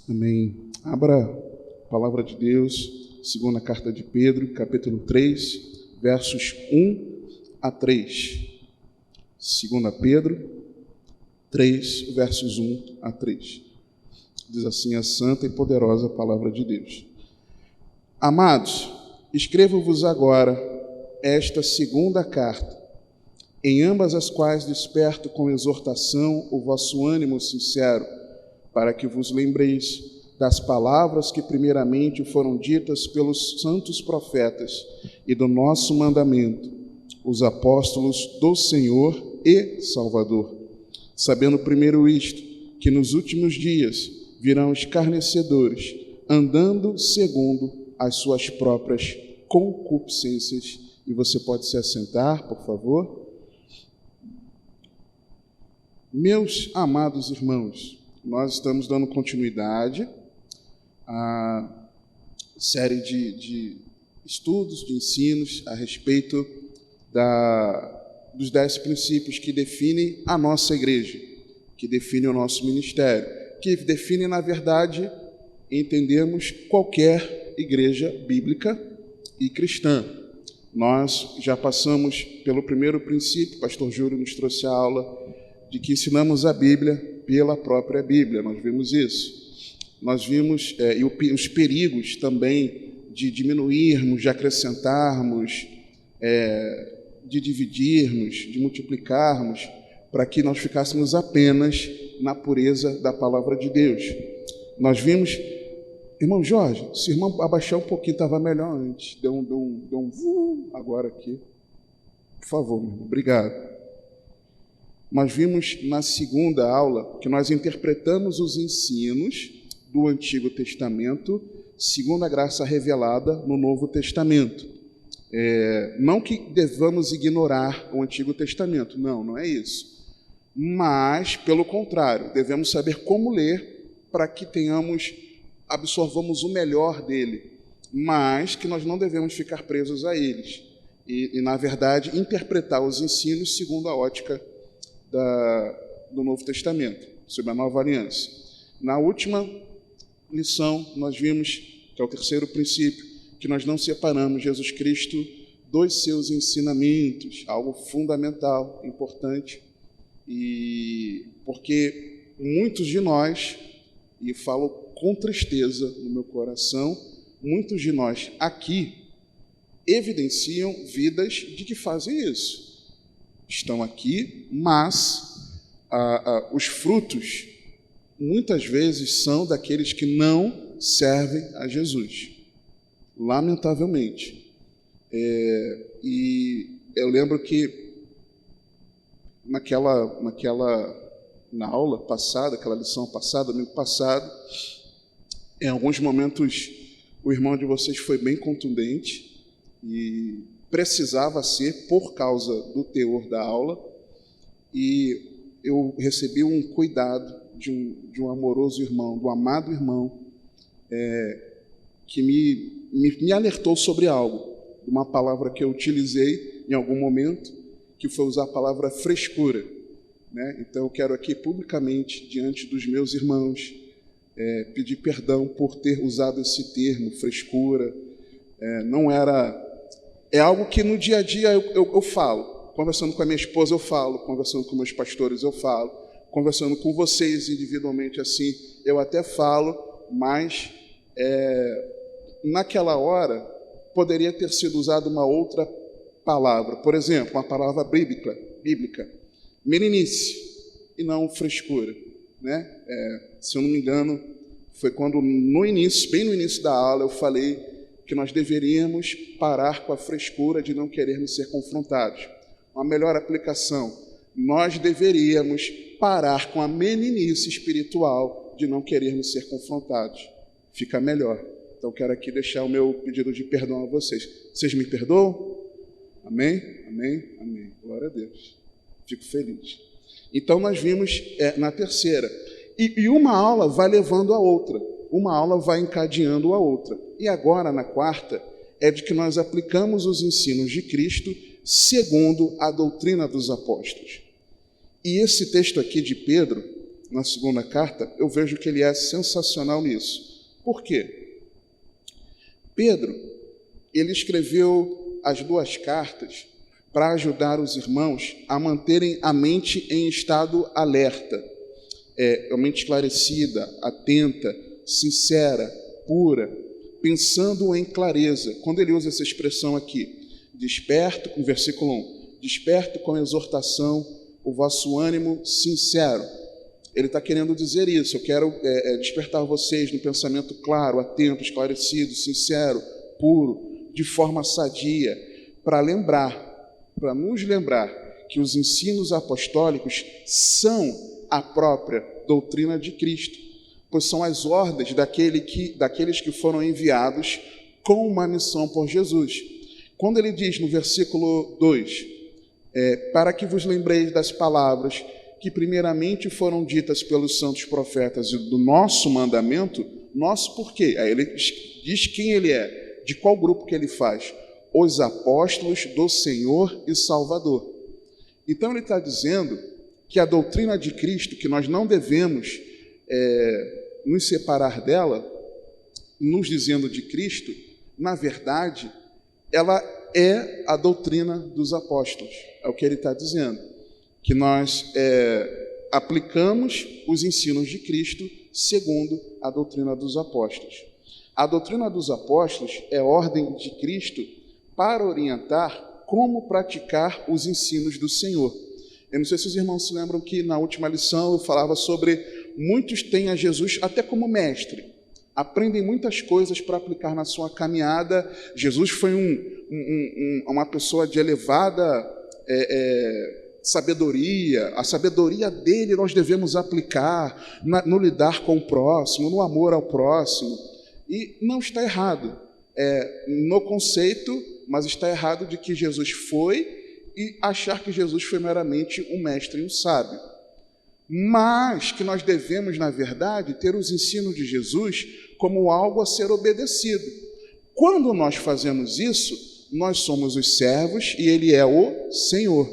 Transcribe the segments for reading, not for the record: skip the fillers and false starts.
Amém. Abra a palavra de Deus, segunda carta de Pedro, capítulo 3, versos 1 a 3. Segunda Pedro 3, versos 1 a 3. Diz assim a santa e poderosa palavra de Deus. Amados, escrevo-vos agora esta segunda carta, em ambas as quais desperto com exortação o vosso ânimo sincero, para que vos lembreis das palavras que primeiramente foram ditas pelos santos profetas e do nosso mandamento, os apóstolos do Senhor e Salvador, sabendo primeiro isto, que nos últimos dias virão escarnecedores, andando segundo as suas próprias concupiscências. E você pode se assentar, por favor? Meus amados irmãos, nós estamos dando continuidade à série de estudos, de ensinos a respeito dos 10 princípios que definem a nossa igreja, que definem o nosso ministério, que definem, na verdade, entendemos qualquer igreja bíblica e cristã. Nós já passamos pelo primeiro princípio, o pastor Júlio nos trouxe a aula de que ensinamos a Bíblia pela própria Bíblia, nós vimos isso. Nós vimos os perigos também de diminuirmos, de acrescentarmos, de dividirmos, de multiplicarmos, para que nós ficássemos apenas na pureza da palavra de Deus. Nós vimos, irmão Jorge, se o irmão abaixar um pouquinho, estava melhor antes, deu um agora aqui, por favor, meu irmão, obrigado. Nós vimos na segunda aula que nós interpretamos os ensinos do Antigo Testamento segundo a graça revelada no Novo Testamento. Não que devamos ignorar o Antigo Testamento, não é isso. Mas, pelo contrário, devemos saber como ler para que absorvamos o melhor dele, mas que nós não devemos ficar presos a eles. E na verdade, interpretar os ensinos segundo a ótica do Novo Testamento, sobre a Nova Aliança. Na última lição, nós vimos, que é o terceiro princípio, que nós não separamos Jesus Cristo dos seus ensinamentos, algo fundamental, importante, e porque muitos de nós, e falo com tristeza no meu coração, muitos de nós aqui evidenciam vidas de que fazem isso. Estão aqui, mas os frutos muitas vezes são daqueles que não servem a Jesus, lamentavelmente. E eu lembro que na aula passada, aquela lição passada, domingo passado, em alguns momentos o irmão de vocês foi bem contundente e precisava ser por causa do teor da aula, e eu recebi um cuidado de um amoroso irmão, do amado irmão, que me alertou sobre algo, uma palavra que eu utilizei em algum momento, que foi usar a palavra frescura, né? Então eu quero aqui publicamente, diante dos meus irmãos, pedir perdão por ter usado esse termo, frescura. Não era... É algo que no dia a dia eu falo, conversando com a minha esposa eu falo, conversando com meus pastores eu falo, conversando com vocês individualmente assim, eu até falo, mas naquela hora poderia ter sido usada uma outra palavra, por exemplo, uma palavra bíblica, meninice, e não frescura, né? Se eu não me engano, foi quando bem no início da aula, eu falei que nós deveríamos parar com a frescura de não querermos ser confrontados. Uma melhor aplicação, nós deveríamos parar com a meninice espiritual de não querermos ser confrontados. Fica melhor. Então, quero aqui deixar o meu pedido de perdão a vocês. Vocês me perdoam? Amém? Amém? Amém. Glória a Deus. Fico feliz. Então, nós vimos na terceira. E uma aula vai levando a outra. Uma aula vai encadeando a outra. E agora, na quarta, é de que nós aplicamos os ensinos de Cristo segundo a doutrina dos apóstolos. E esse texto aqui de Pedro na segunda carta, eu vejo que ele é sensacional nisso. Por quê? Pedro, ele escreveu as 2 cartas para ajudar os irmãos a manterem a mente em estado alerta, a mente esclarecida, atenta, sincera, pura, pensando em clareza. Quando ele usa essa expressão aqui, desperto, com versículo 1, desperto com exortação o vosso ânimo sincero. Ele está querendo dizer isso. Eu quero despertar vocês no pensamento claro, atento, esclarecido, sincero, puro, de forma sadia, para nos lembrar que os ensinos apostólicos são a própria doutrina de Cristo, pois são as ordens daqueles que foram enviados com uma missão por Jesus. Quando ele diz no versículo 2, para que vos lembreis das palavras que primeiramente foram ditas pelos santos profetas e do nosso mandamento, nosso por quê? Aí ele diz quem ele é, de qual grupo que ele faz. Os apóstolos do Senhor e Salvador. Então ele está dizendo que a doutrina de Cristo, que nós não devemos nos separar dela, nos dizendo de Cristo, na verdade, ela é a doutrina dos apóstolos. É o que ele está dizendo. Que nós aplicamos os ensinos de Cristo segundo a doutrina dos apóstolos. A doutrina dos apóstolos é ordem de Cristo para orientar como praticar os ensinos do Senhor. Eu não sei se os irmãos se lembram que na última lição eu falava sobre muitos têm a Jesus até como mestre, aprendem muitas coisas para aplicar na sua caminhada. Jesus foi uma pessoa de elevada sabedoria. A sabedoria dele nós devemos aplicar no lidar com o próximo, no amor ao próximo. E não está errado no conceito, mas está errado de que Jesus foi e achar que Jesus foi meramente um mestre e um sábio. Mas que nós devemos, na verdade, ter os ensinos de Jesus como algo a ser obedecido. Quando nós fazemos isso, nós somos os servos e ele é o Senhor.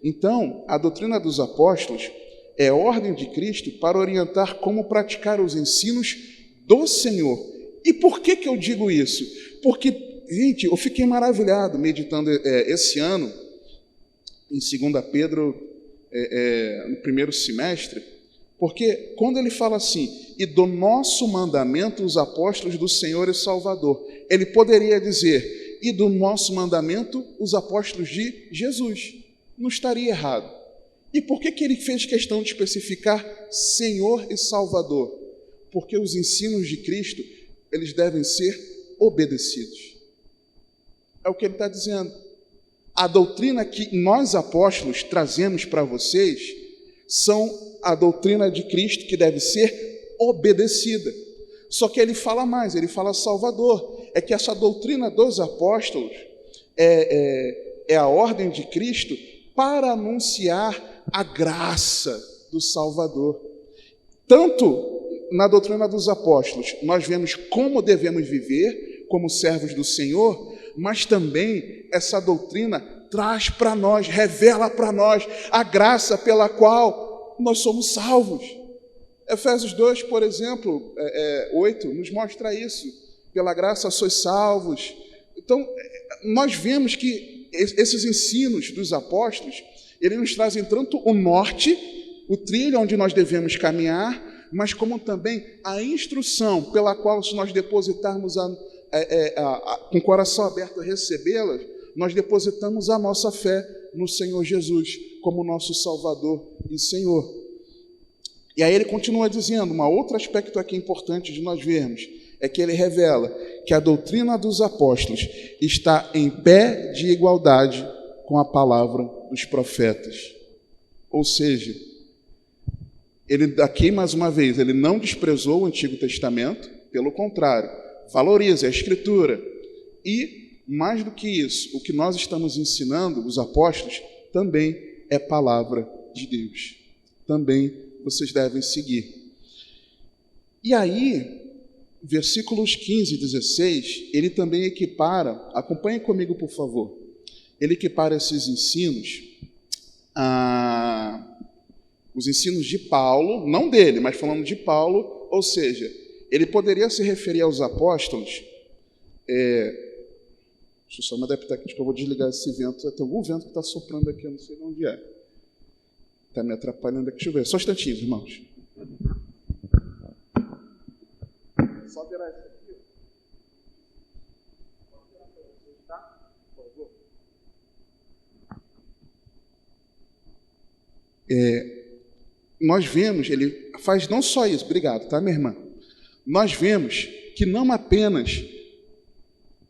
Então, a doutrina dos apóstolos é ordem de Cristo para orientar como praticar os ensinos do Senhor. E por que eu digo isso? Porque, gente, eu fiquei maravilhado meditando esse ano, em 2 Pedro, no primeiro semestre, porque quando ele fala assim, e do nosso mandamento os apóstolos do Senhor e Salvador, ele poderia dizer, e do nosso mandamento os apóstolos de Jesus. Não estaria errado. E por que ele fez questão de especificar Senhor e Salvador? Porque os ensinos de Cristo, eles devem ser obedecidos. É o que ele está dizendo. A doutrina que nós apóstolos trazemos para vocês são a doutrina de Cristo que deve ser obedecida. Só que ele fala mais, ele fala Salvador. É que essa doutrina dos apóstolos é a ordem de Cristo para anunciar a graça do Salvador. Tanto na doutrina dos apóstolos, nós vemos como devemos viver como servos do Senhor, mas também essa doutrina traz para nós, revela para nós a graça pela qual nós somos salvos. Efésios 2, por exemplo, 8, nos mostra isso. Pela graça sois salvos. Então, nós vemos que esses ensinos dos apóstolos, eles nos trazem tanto o norte, o trilho onde nós devemos caminhar, mas como também a instrução pela qual, se nós depositarmos com o coração aberto a recebê-las, nós depositamos a nossa fé no Senhor Jesus como nosso Salvador e Senhor. E aí ele continua dizendo, um outro aspecto aqui importante de nós vermos, é que ele revela que a doutrina dos apóstolos está em pé de igualdade com a palavra dos profetas. Ou seja, ele aqui, mais uma vez, ele não desprezou o Antigo Testamento, pelo contrário, valoriza a Escritura. E, mais do que isso, o que nós estamos ensinando, os apóstolos, também é palavra de Deus. Também vocês devem seguir. E aí, versículos 15 e 16, ele também equipara, acompanhem comigo, por favor, ele equipara esses ensinos Os ensinos de Paulo, não dele, mas falando de Paulo, ou seja, ele poderia se referir aos apóstolos. Deixa eu só me adaptar aqui, acho que eu vou desligar esse vento. Tem algum vento que está soprando aqui, eu não sei de onde é. Está me atrapalhando aqui. Deixa eu ver, só um instantinho, irmãos. Só virar isso aqui. Pode virar para vocês, tá? Por favor. Nós vemos, ele faz não só isso, obrigado, tá, minha irmã? Nós vemos que não apenas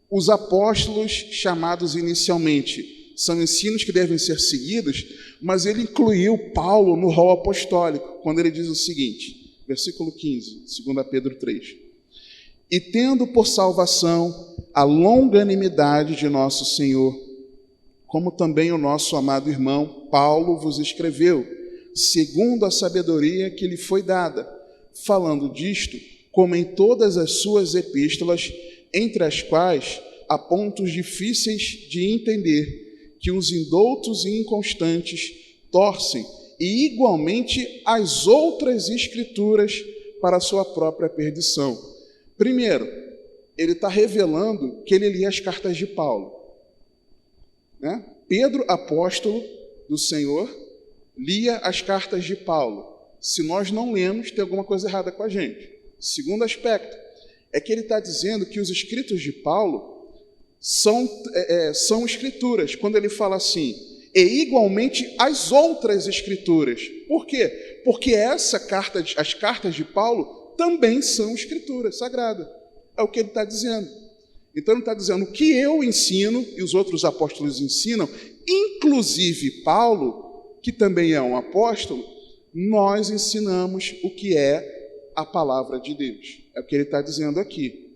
os apóstolos chamados inicialmente são ensinos que devem ser seguidos, mas ele incluiu Paulo no rol apostólico, quando ele diz o seguinte, versículo 15, 2 Pedro 3. E tendo por salvação a longanimidade de nosso Senhor, como também o nosso amado irmão Paulo vos escreveu, segundo a sabedoria que lhe foi dada, falando disto, como em todas as suas epístolas, entre as quais há pontos difíceis de entender, que os indoutos e inconstantes torcem, e igualmente as outras escrituras para a sua própria perdição. Primeiro, ele está revelando que ele lia as cartas de Paulo. Né? Pedro, apóstolo do Senhor, lia as cartas de Paulo. Se nós não lemos, tem alguma coisa errada com a gente. Segundo aspecto, é que ele está dizendo que os escritos de Paulo são escrituras. Quando ele fala assim, e igualmente as outras escrituras. Por quê? Porque as cartas de Paulo também são escrituras sagradas. É o que ele está dizendo. Então ele está dizendo, o que eu ensino e os outros apóstolos ensinam, inclusive Paulo, que também é um apóstolo, nós ensinamos o que é a palavra de Deus. É o que ele está dizendo aqui.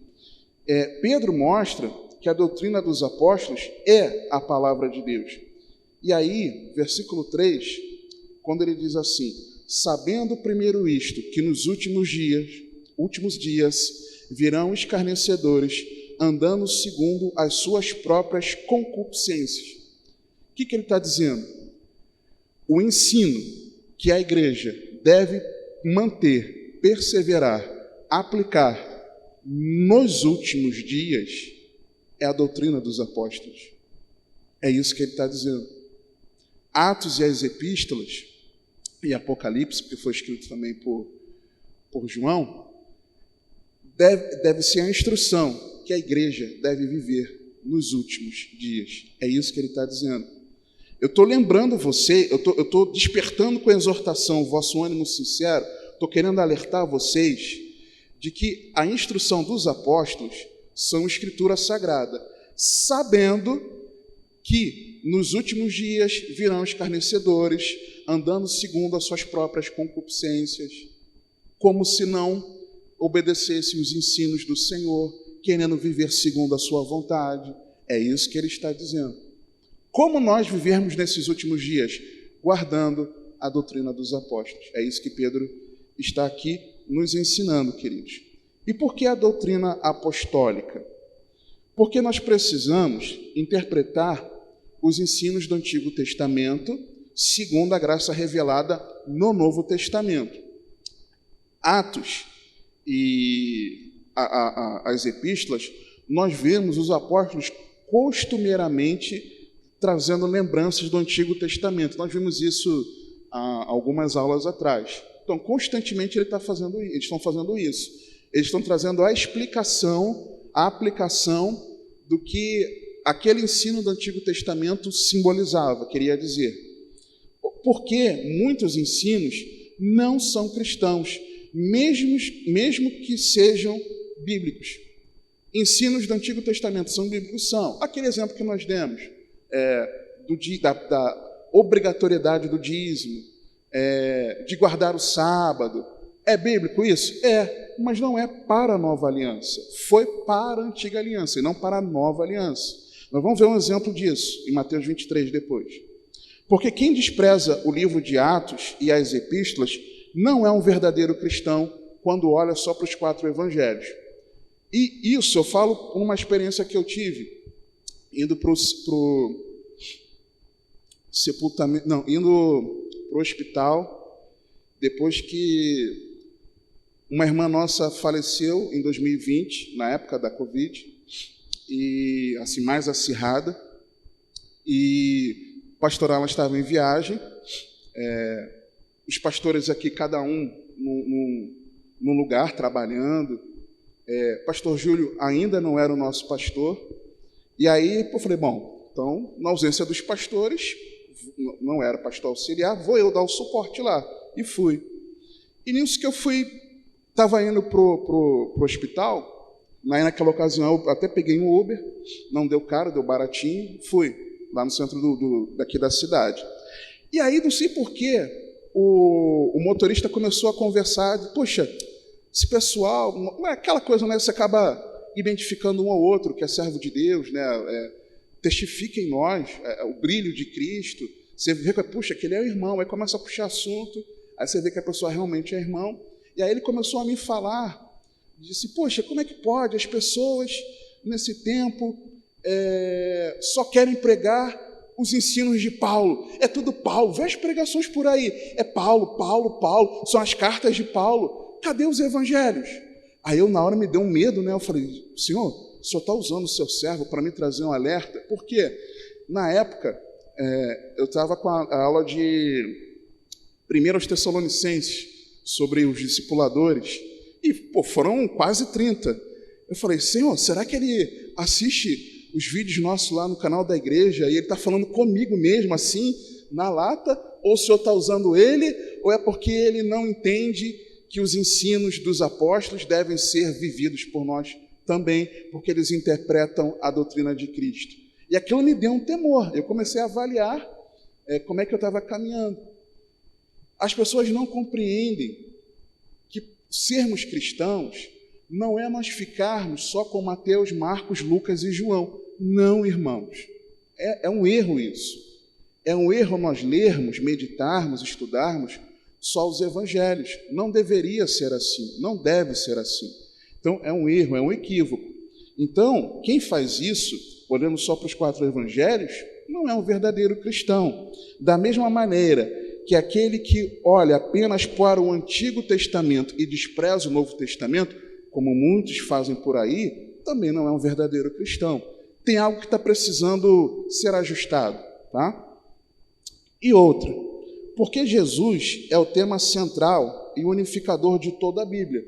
Pedro mostra que a doutrina dos apóstolos é a palavra de Deus. E aí, versículo 3, quando ele diz assim, sabendo primeiro isto, que nos últimos dias virão escarnecedores, andando segundo as suas próprias concupiscências. O que ele está dizendo? O ensino que a igreja deve manter, perseverar, aplicar nos últimos dias é a doutrina dos apóstolos. É isso que ele está dizendo. Atos e as epístolas, e Apocalipse, que foi escrito também por João, deve ser a instrução que a igreja deve viver nos últimos dias. É isso que ele está dizendo. Eu estou lembrando você, eu estou despertando com a exortação o vosso ânimo sincero, estou querendo alertar vocês de que a instrução dos apóstolos são escritura sagrada, sabendo que nos últimos dias virão escarnecedores, andando segundo as suas próprias concupiscências, como se não obedecessem os ensinos do Senhor, querendo viver segundo a sua vontade. É isso que ele está dizendo. Como nós vivermos nesses últimos dias? Guardando a doutrina dos apóstolos. É isso que Pedro está aqui nos ensinando, queridos. E por que a doutrina apostólica? Porque nós precisamos interpretar os ensinos do Antigo Testamento segundo a graça revelada no Novo Testamento. Atos e as epístolas, nós vemos os apóstolos costumeiramente trazendo lembranças do Antigo Testamento. Nós vimos isso há algumas aulas atrás. Então, constantemente eles estão fazendo isso. Eles estão trazendo a explicação, a aplicação do que aquele ensino do Antigo Testamento simbolizava, queria dizer. Porque muitos ensinos não são cristãos, mesmo que sejam bíblicos. Ensinos do Antigo Testamento são bíblicos? São. Aquele exemplo que nós demos, da obrigatoriedade do dízimo, de guardar o sábado, é bíblico isso? É, mas não é para a nova aliança. Foi para a antiga aliança e não para a nova aliança. Nós vamos ver um exemplo disso em Mateus 23 depois. Porque quem despreza o livro de Atos e as epístolas não é um verdadeiro cristão quando olha só para os 4 evangelhos. E isso eu falo por uma experiência que eu tive, indo para o sepultamento, não, indo para o hospital depois que uma irmã nossa faleceu em 2020, na época da Covid, e assim, mais acirrada, e a pastoral estava em viagem, os pastores aqui, cada um num lugar, trabalhando. Pastor Júlio ainda não era o nosso pastor, e aí eu falei, bom, então, na ausência dos pastores, não era pastor auxiliar, vou eu dar o suporte lá. E fui. E nisso que eu estava indo para o hospital, naquela ocasião eu até peguei um Uber, não deu caro, deu baratinho, fui lá no centro daqui da cidade. E aí, não sei porquê, o motorista começou a conversar, poxa, esse pessoal, não é aquela coisa, né? Você acaba identificando um ao outro, que é servo de Deus, né? Testifica em nós o brilho de Cristo. Você vê que, puxa, aquele é o irmão, aí começa a puxar assunto, aí você vê que a pessoa realmente é irmão. E aí ele começou a me falar, disse, poxa, como é que pode? As pessoas, nesse tempo, só querem pregar os ensinos de Paulo. É tudo Paulo. Vê as pregações por aí. É Paulo, Paulo, Paulo. São as cartas de Paulo. Cadê os evangelhos? Aí eu, na hora, me deu um medo, né? Eu falei, Senhor, o Senhor está usando o seu servo para me trazer um alerta? Por quê? Na época, eu estava com a aula de 1 Tessalonicenses, sobre os discipuladores, e foram quase 30. Eu falei, Senhor, será que ele assiste os vídeos nossos lá no canal da igreja e ele está falando comigo mesmo, assim, na lata? Ou o Senhor está usando ele, ou é porque ele não entende que os ensinos dos apóstolos devem ser vividos por nós também, porque eles interpretam a doutrina de Cristo? E aquilo me deu um temor. Eu comecei a avaliar como é que eu estava caminhando. As pessoas não compreendem que sermos cristãos não é nós ficarmos só com Mateus, Marcos, Lucas e João. Não, irmãos. É um erro isso. É um erro nós lermos, meditarmos, estudarmos só os evangelhos. Não deveria ser assim, não deve ser assim. Então, é um erro, é um equívoco. Então, quem faz isso, olhando só para os 4 evangelhos, não é um verdadeiro cristão. Da mesma maneira que aquele que olha apenas para o Antigo Testamento e despreza o Novo Testamento, como muitos fazem por aí, também não é um verdadeiro cristão. Tem algo que está precisando ser ajustado, tá? E outra, porque Jesus é o tema central e unificador de toda a Bíblia,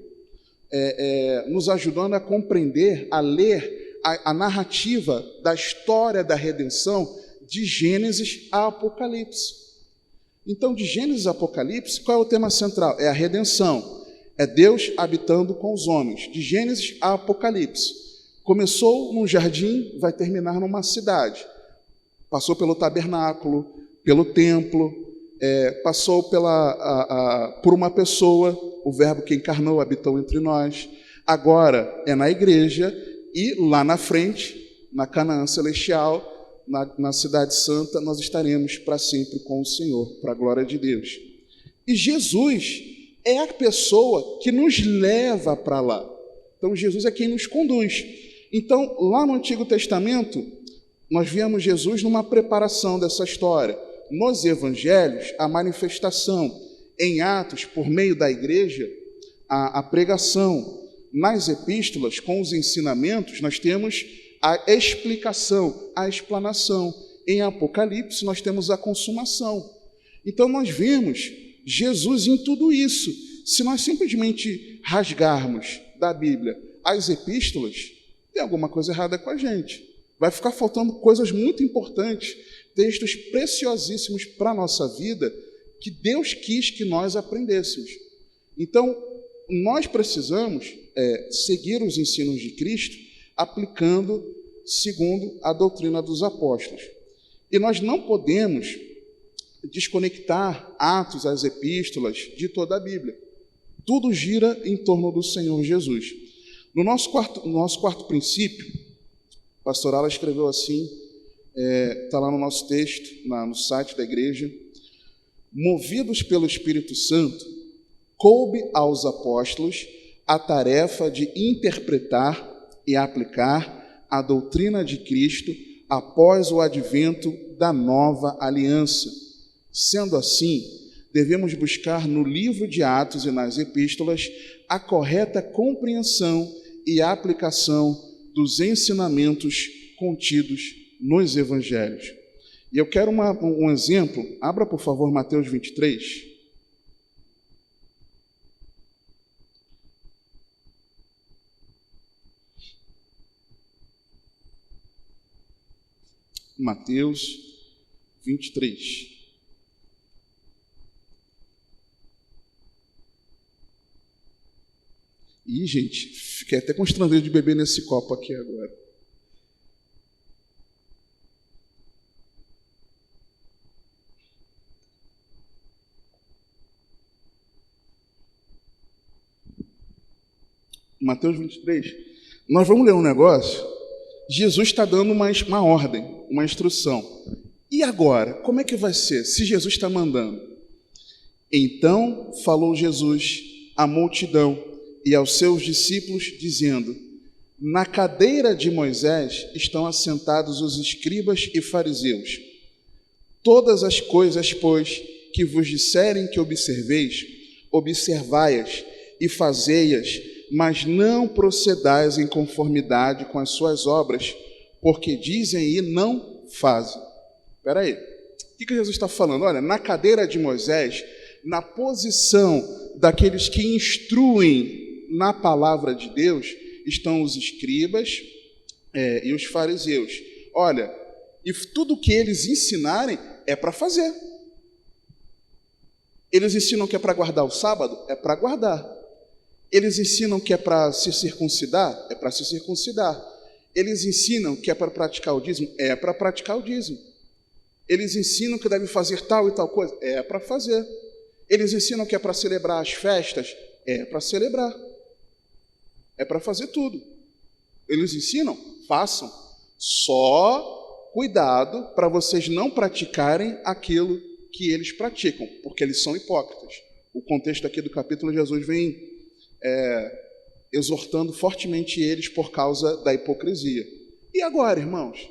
nos ajudando a compreender, a ler a narrativa da história da redenção de Gênesis a Apocalipse. Então, de Gênesis a Apocalipse, qual é o tema central? É a redenção, é Deus habitando com os homens. De Gênesis a Apocalipse, começou num jardim, vai terminar numa cidade. Passou pelo tabernáculo, pelo templo, passou por uma pessoa, o Verbo que encarnou, habitou entre nós. Agora é na igreja e lá na frente, na Canaã Celestial, na Cidade Santa, nós estaremos para sempre com o Senhor, para a glória de Deus. E Jesus é a pessoa que nos leva para lá. Então, Jesus é quem nos conduz. Então, lá no Antigo Testamento, nós vemos Jesus numa preparação dessa história. Nos Evangelhos, a manifestação. Em Atos, por meio da igreja, a pregação. Nas epístolas, com os ensinamentos, nós temos a explicação, a explanação. Em Apocalipse, nós temos a consumação. Então, nós vemos Jesus em tudo isso. Se nós simplesmente rasgarmos da Bíblia as epístolas, tem alguma coisa errada com a gente. Vai ficar faltando coisas muito importantes, textos preciosíssimos para a nossa vida, que Deus quis que nós aprendêssemos. Então, nós precisamos seguir os ensinos de Cristo, aplicando segundo a doutrina dos apóstolos. E nós não podemos desconectar Atos, as epístolas, de toda a Bíblia. Tudo gira em torno do Senhor Jesus. No nosso quarto princípio, a pastora Ala escreveu assim, está lá no nosso texto, no site da igreja: movidos pelo Espírito Santo, coube aos apóstolos a tarefa de interpretar e aplicar a doutrina de Cristo após o advento da nova aliança. Sendo assim, devemos buscar no livro de Atos e nas epístolas a correta compreensão e aplicação dos ensinamentos contidos nos evangelhos. E eu quero um exemplo. Abra, por favor, Mateus 23. Mateus 23. Ih, gente, fiquei até constrangido de beber nesse copo aqui agora. Mateus 23. Nós vamos ler um negócio. Jesus está dando uma ordem, uma instrução. E agora? Como é que vai ser, se Jesus está mandando? Então falou Jesus à multidão e aos seus discípulos, dizendo: na cadeira de Moisés estão assentados os escribas e fariseus. Todas as coisas, pois, que vos disserem que observeis, observai-as e fazei-as, mas não procedais em conformidade com as suas obras, porque dizem e não fazem. Espera aí, o que Jesus está falando? Olha, na cadeira de Moisés, na posição daqueles que instruem na palavra de Deus, estão os escribas e os fariseus. Olha, e tudo que eles ensinarem é para fazer. Eles ensinam que é para guardar o sábado? É para guardar. Eles ensinam que é para se circuncidar? É para se circuncidar. Eles ensinam que é para praticar o dízimo? É para praticar o dízimo. Eles ensinam que deve fazer tal e tal coisa? É para fazer. Eles ensinam que é para celebrar as festas? É para celebrar. É para fazer tudo. Eles ensinam? Façam. Só cuidado para vocês não praticarem aquilo que eles praticam, porque eles são hipócritas. O contexto aqui do capítulo, Jesus vem exortando fortemente eles por causa da hipocrisia. E agora, irmãos?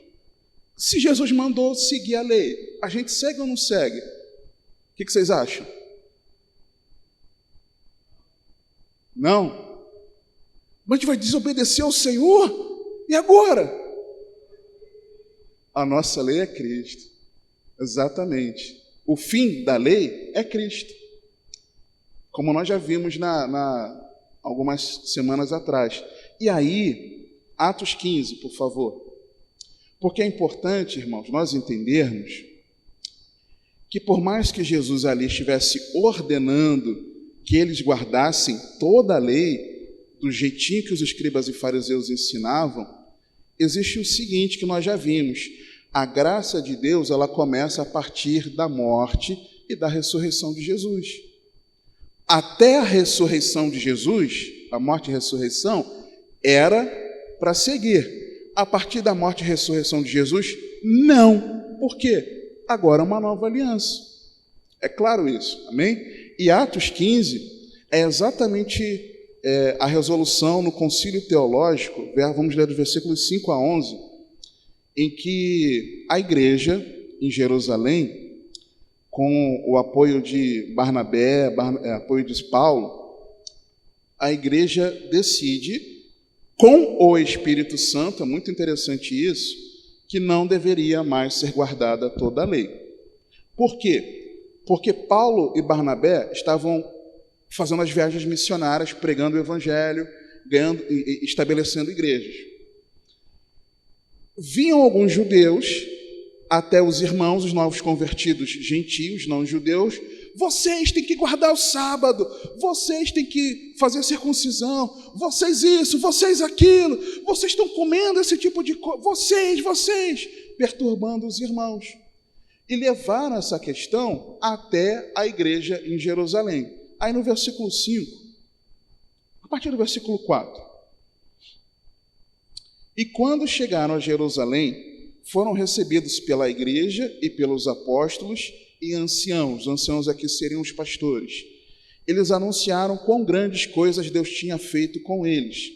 Se Jesus mandou seguir a lei, a gente segue ou não segue? O que vocês acham? Não? Mas a gente vai desobedecer ao Senhor? E agora? A nossa lei é Cristo. Exatamente. O fim da lei é Cristo. Como nós já vimos algumas semanas atrás. E aí, Atos 15, por favor. Porque é importante, irmãos, nós entendermos que por mais que Jesus ali estivesse ordenando que eles guardassem toda a lei, do jeitinho que os escribas e fariseus ensinavam, existe o seguinte que nós já vimos: a graça de Deus, ela começa a partir da morte e da ressurreição de Jesus. Até a ressurreição de Jesus, a morte e a ressurreição, era para seguir. A partir da morte e ressurreição de Jesus, não. Por quê? Agora é uma nova aliança. É claro isso, amém? E Atos 15 é exatamente a resolução no concílio teológico, vamos ler dos versículos 5 a 11, em que a igreja em Jerusalém, com o apoio de Barnabé, apoio de Paulo, a igreja decide, com o Espírito Santo, é muito interessante isso, que não deveria mais ser guardada toda a lei. Por quê? Porque Paulo e Barnabé estavam fazendo as viagens missionárias, pregando o evangelho, estabelecendo igrejas. Vinham alguns judeus até os irmãos, os novos convertidos gentios, não judeus: vocês têm que guardar o sábado, vocês têm que fazer circuncisão, vocês isso, vocês aquilo, vocês estão comendo esse tipo de coisa, vocês, perturbando os irmãos. E levaram essa questão até a igreja em Jerusalém. Aí no versículo 5, a partir do versículo 4. E quando chegaram a Jerusalém, foram recebidos pela igreja e pelos apóstolos e anciãos. Os anciãos aqui seriam os pastores. Eles anunciaram quão grandes coisas Deus tinha feito com eles.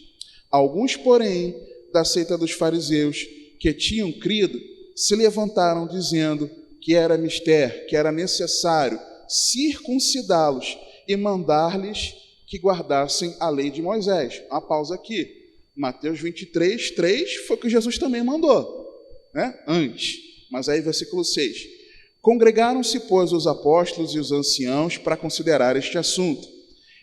Alguns, porém, da seita dos fariseus, que tinham crido, se levantaram dizendo que era mister, que era necessário circuncidá-los e mandar-lhes que guardassem a lei de Moisés. Uma pausa aqui. Mateus 23, 3 foi o que Jesus também mandou, né? Antes. Mas aí, versículo 6. Congregaram-se, pois, os apóstolos e os anciãos para considerar este assunto.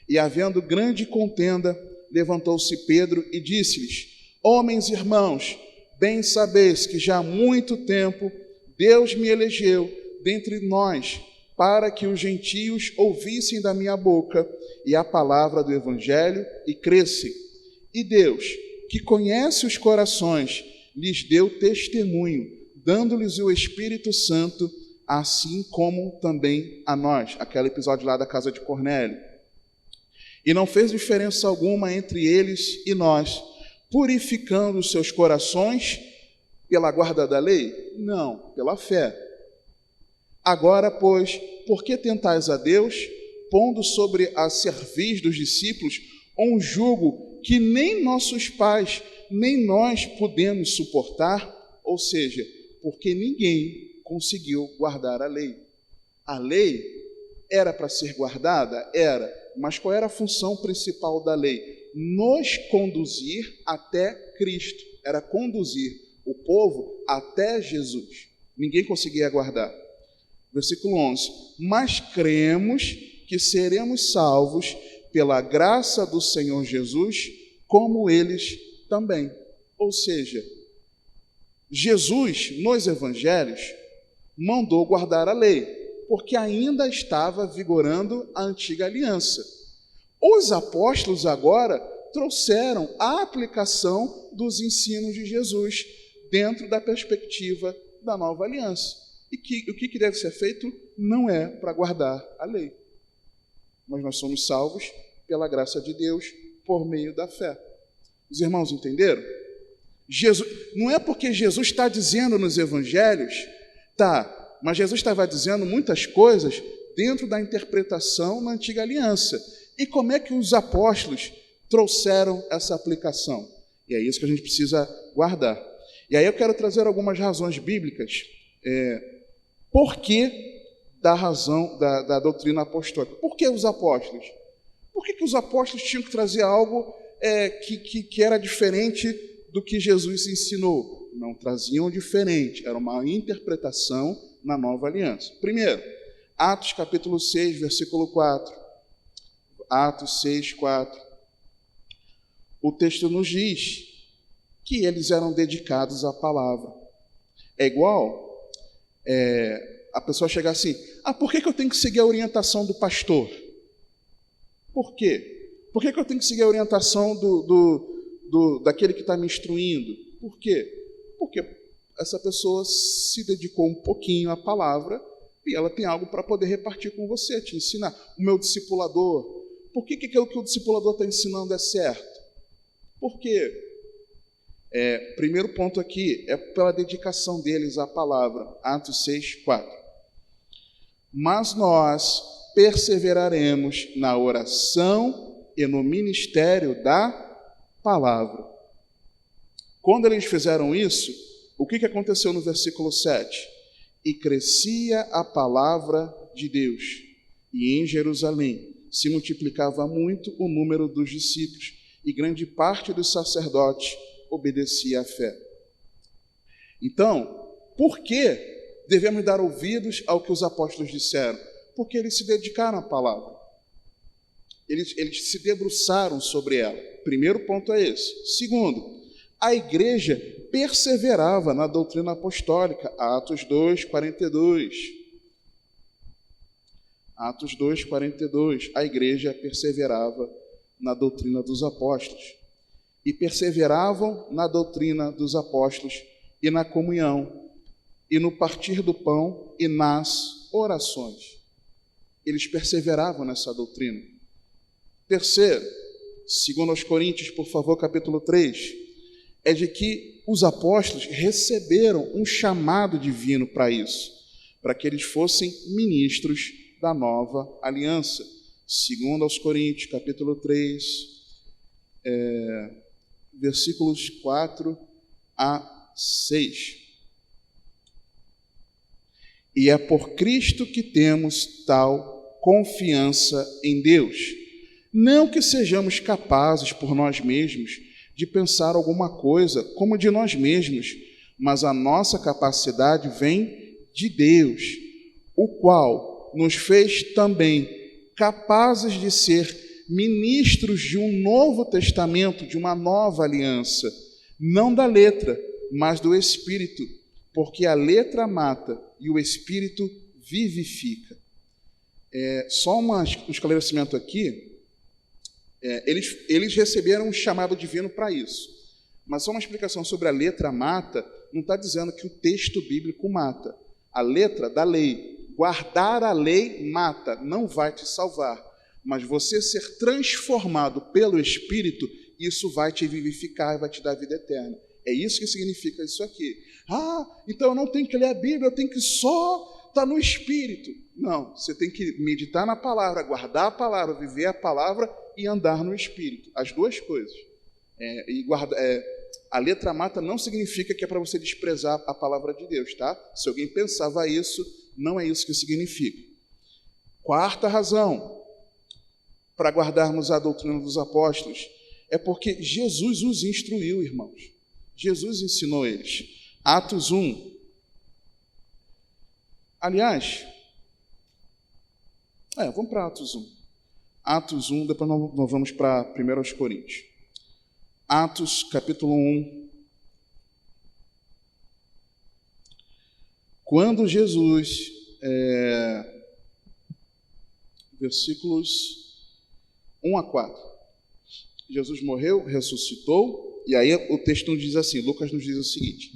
E, havendo grande contenda, levantou-se Pedro e disse-lhes: Homens e irmãos, bem sabeis que já há muito tempo Deus me elegeu dentre nós, para que os gentios ouvissem da minha boca e a palavra do evangelho e crescem. E Deus, que conhece os corações, lhes deu testemunho, dando-lhes o Espírito Santo, assim como também a nós. Aquele episódio lá da casa de Cornélio. E não fez diferença alguma entre eles e nós, purificando os seus corações pela guarda da lei? Não, pela fé. Agora, pois, por que tentais a Deus, pondo sobre a cerviz dos discípulos um jugo que nem nossos pais, nem nós podemos suportar? Ou seja, porque ninguém conseguiu guardar a lei. A lei era para ser guardada? Era. Mas qual era a função principal da lei? Nos conduzir até Cristo. Era conduzir o povo até Jesus. Ninguém conseguia guardar. Versículo 11. Mas cremos que seremos salvos pela graça do Senhor Jesus, como eles também. Ou seja, Jesus, nos evangelhos, mandou guardar a lei, porque ainda estava vigorando a antiga aliança. Os apóstolos agora trouxeram a aplicação dos ensinos de Jesus dentro da perspectiva da nova aliança. E o que deve ser feito não é para guardar a lei, mas nós somos salvos pela graça de Deus por meio da fé. Os irmãos entenderam? Não é porque Jesus está dizendo nos evangelhos, mas Jesus estava dizendo muitas coisas dentro da interpretação na antiga aliança. E como é que os apóstolos trouxeram essa aplicação? E é isso que a gente precisa guardar. E aí eu quero trazer algumas razões bíblicas. Por que da doutrina apostólica? Por que os apóstolos? Por que os apóstolos tinham que trazer algo que era diferente do que Jesus ensinou? Não traziam diferente, era uma interpretação na nova aliança. Primeiro, Atos capítulo 6, versículo 4. Atos 6, 4. O texto nos diz que eles eram dedicados à palavra. É igual a pessoa chegar assim: por que eu tenho que seguir a orientação do pastor? Por quê? Por que eu tenho que seguir a orientação daquele que está me instruindo? Por quê? Porque essa pessoa se dedicou um pouquinho à palavra e ela tem algo para poder repartir com você, te ensinar. O meu discipulador, por que aquilo que o discipulador está ensinando é certo? Por quê? Primeiro ponto aqui é pela dedicação deles à palavra. Atos 6, 4. Mas nós perseveraremos na oração e no ministério da palavra. Quando eles fizeram isso, o que aconteceu no versículo 7? E crescia a palavra de Deus, e em Jerusalém se multiplicava muito o número dos discípulos, e grande parte dos sacerdotes obedecia à fé. Então, por que devemos dar ouvidos ao que os apóstolos disseram? Porque eles se dedicaram à palavra. Eles se debruçaram sobre ela. Primeiro ponto é esse. Segundo, a igreja perseverava na doutrina apostólica. Atos 2, 42. Atos 2, 42. A igreja perseverava na doutrina dos apóstolos. E perseveravam na doutrina dos apóstolos e na comunhão, e no partir do pão e nas orações. Eles perseveravam nessa doutrina. Terceiro, segundo aos Coríntios, por favor, capítulo 3, é de que os apóstolos receberam um chamado divino para isso, para que eles fossem ministros da nova aliança. Segundo aos Coríntios, capítulo 3, versículos 4 a 6. E é por Cristo que temos tal confiança em Deus. Não que sejamos capazes por nós mesmos de pensar alguma coisa como de nós mesmos, mas a nossa capacidade vem de Deus, o qual nos fez também capazes de ser ministros de um novo testamento, de uma nova aliança, não da letra, mas do Espírito, porque a letra mata e o Espírito vivifica. Só um esclarecimento aqui, eles receberam um chamado divino para isso, mas só uma explicação sobre a letra mata, não está dizendo que o texto bíblico mata. A letra da lei, guardar a lei mata, não vai te salvar. Mas você ser transformado pelo Espírito, isso vai te vivificar e vai te dar vida eterna. É isso que significa isso aqui. Então eu não tenho que ler a Bíblia, eu tenho que só estar no Espírito. Não, você tem que meditar na palavra, guardar a palavra, viver a palavra e andar no Espírito. As duas coisas. A letra mata não significa que é para você desprezar a palavra de Deus, tá? Se alguém pensava isso, não é isso que significa. Quarta razão para guardarmos a doutrina dos apóstolos é porque Jesus os instruiu, irmãos. Jesus ensinou eles. Atos 1. Aliás, vamos para Atos 1. Atos 1, depois nós vamos para 1 Coríntios. Atos, capítulo 1. Quando Jesus, versículos 1 a 4. Jesus morreu, ressuscitou, e aí o texto nos diz assim, Lucas nos diz o seguinte: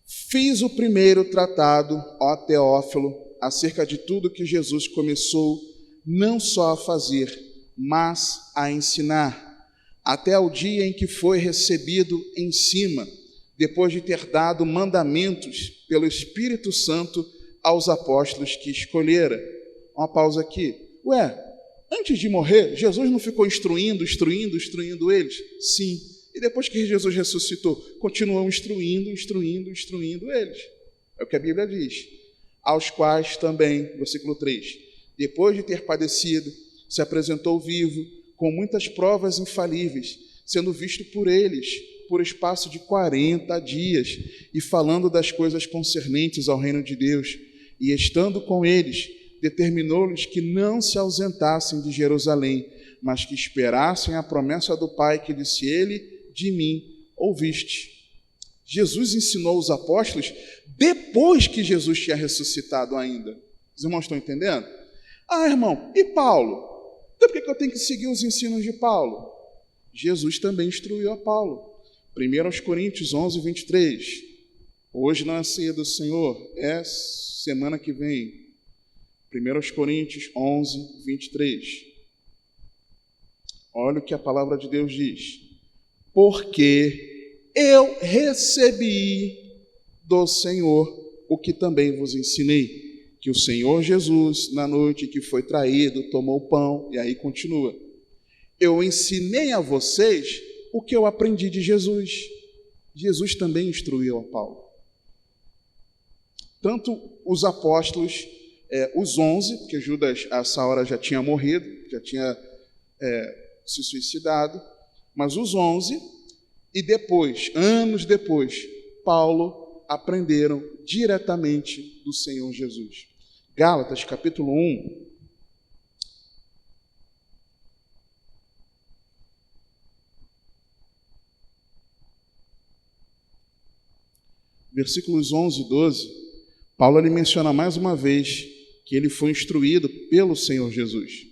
fiz o primeiro tratado, ó Teófilo, acerca de tudo que Jesus começou não só a fazer, mas a ensinar, até o dia em que foi recebido em cima, depois de ter dado mandamentos pelo Espírito Santo aos apóstolos que escolhera. Uma pausa aqui. Antes de morrer, Jesus não ficou instruindo eles? Sim. E depois que Jesus ressuscitou, continuou instruindo eles. É o que a Bíblia diz. Aos quais também, versículo 3, depois de ter padecido, se apresentou vivo, com muitas provas infalíveis, sendo visto por eles por espaço de 40 dias, e falando das coisas concernentes ao reino de Deus, e estando com eles, determinou-lhes que não se ausentassem de Jerusalém, mas que esperassem a promessa do Pai, que disse ele: de mim ouviste. Jesus ensinou os apóstolos depois que Jesus tinha ressuscitado ainda. Os irmãos estão entendendo? Irmão, e Paulo? Então por que eu tenho que seguir os ensinos de Paulo? Jesus também instruiu a Paulo. 1 Coríntios 11, 23. Hoje não é ceia do Senhor, é semana que vem. 1 Coríntios 11, 23. Olha o que a palavra de Deus diz. Porque eu recebi do Senhor o que também vos ensinei, que o Senhor Jesus, na noite que foi traído, tomou o pão, e aí continua. Eu ensinei a vocês o que eu aprendi de Jesus. Jesus também instruiu a Paulo. Tanto os apóstolos, os 11, porque Judas a essa hora já tinha morrido, já tinha se suicidado, mas os 11, e depois, anos depois, Paulo aprenderam diretamente do Senhor Jesus. Gálatas, capítulo 1. Versículos 11 e 12, Paulo ele menciona mais uma vez que ele foi instruído pelo Senhor Jesus.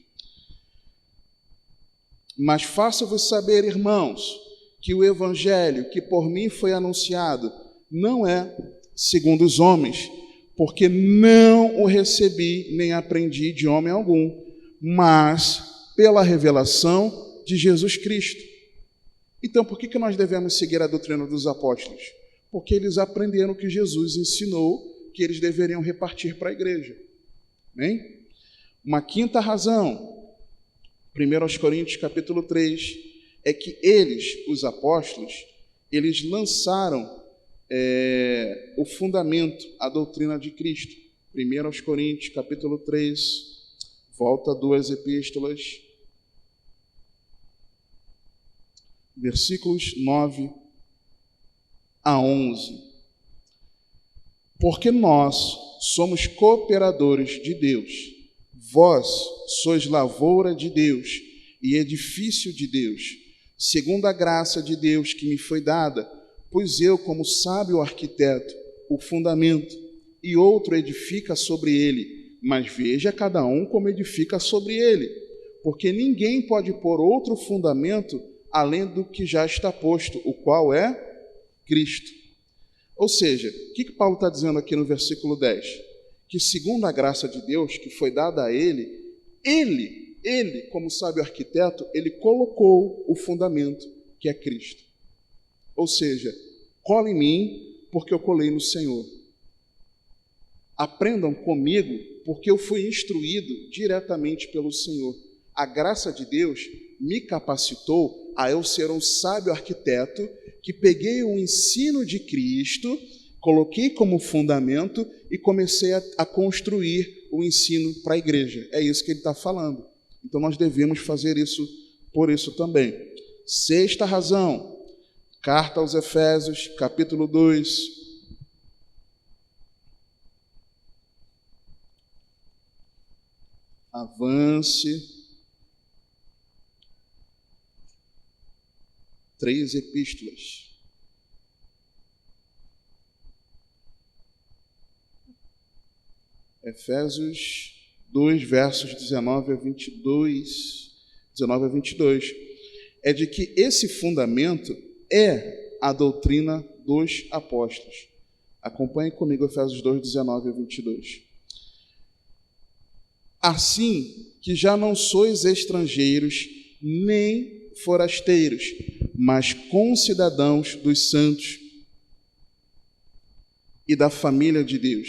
Mas faço-vos saber, irmãos, que o evangelho que por mim foi anunciado não é segundo os homens, porque não o recebi nem aprendi de homem algum, mas pela revelação de Jesus Cristo. Então, por que nós devemos seguir a doutrina dos apóstolos? Porque eles aprenderam que Jesus ensinou que eles deveriam repartir para a igreja. Amém? Uma quinta razão, 1 Coríntios capítulo 3, é que eles, os apóstolos, eles lançaram o fundamento, a doutrina de Cristo. 1 aos Coríntios, capítulo 3, volta a 2 epístolas, versículos 9 a 11. Porque nós somos cooperadores de Deus, vós sois lavoura de Deus e edifício de Deus, segundo a graça de Deus que me foi dada, pois eu, como sábio arquiteto, o fundamento, e outro edifica sobre ele, mas veja cada um como edifica sobre ele, porque ninguém pode pôr outro fundamento além do que já está posto, o qual é Cristo. Ou seja, o que Paulo está dizendo aqui no versículo 10? Que segundo a graça de Deus que foi dada a ele, como sábio arquiteto, ele colocou o fundamento, que é Cristo. Ou seja, cola em mim, porque eu colei no Senhor. Aprendam comigo, porque eu fui instruído diretamente pelo Senhor. A graça de Deus me capacitou a eu ser um sábio arquiteto, que peguei o ensino de Cristo, coloquei como fundamento e comecei a construir o ensino para a igreja. É isso que ele está falando. Então nós devemos fazer isso por isso também. Sexta razão, carta aos Efésios, capítulo 2. Avance. 3 epístolas. Efésios 2, versos 19 a 22. É de que esse fundamento é a doutrina dos apóstolos. Acompanhe comigo Efésios 2, 19 a 22. Assim que já não sois estrangeiros, nem forasteiros, mas concidadãos dos santos e da família de Deus,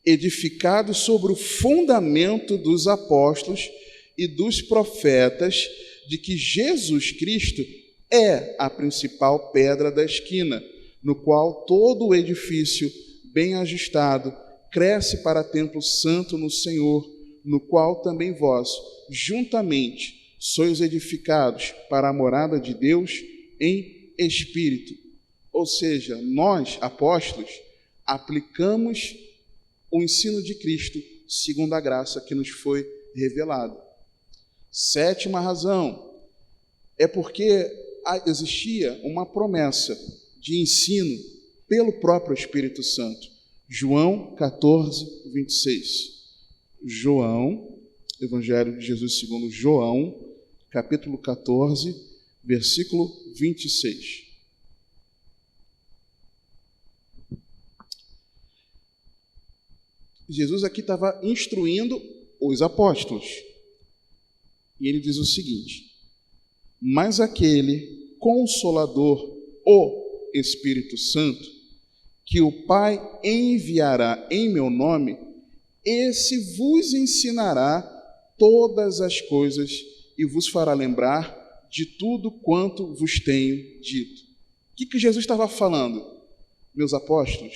edificados sobre o fundamento dos apóstolos e dos profetas, de que Jesus Cristo é a principal pedra da esquina, no qual todo o edifício bem ajustado cresce para templo santo no Senhor, no qual também vós, juntamente, sois edificados para a morada de Deus em espírito. Ou seja, nós, apóstolos, aplicamos o ensino de Cristo segundo a graça que nos foi revelada. Sétima razão, é porque existia uma promessa de ensino pelo próprio Espírito Santo. João 14, 26. João, Evangelho de Jesus segundo João, capítulo 14, versículo 26. Jesus aqui estava instruindo os apóstolos. E ele diz o seguinte: mas aquele Consolador, o Espírito Santo, que o Pai enviará em meu nome, esse vos ensinará todas as coisas e vos fará lembrar de tudo quanto vos tenho dito. O que Jesus estava falando? Meus apóstolos,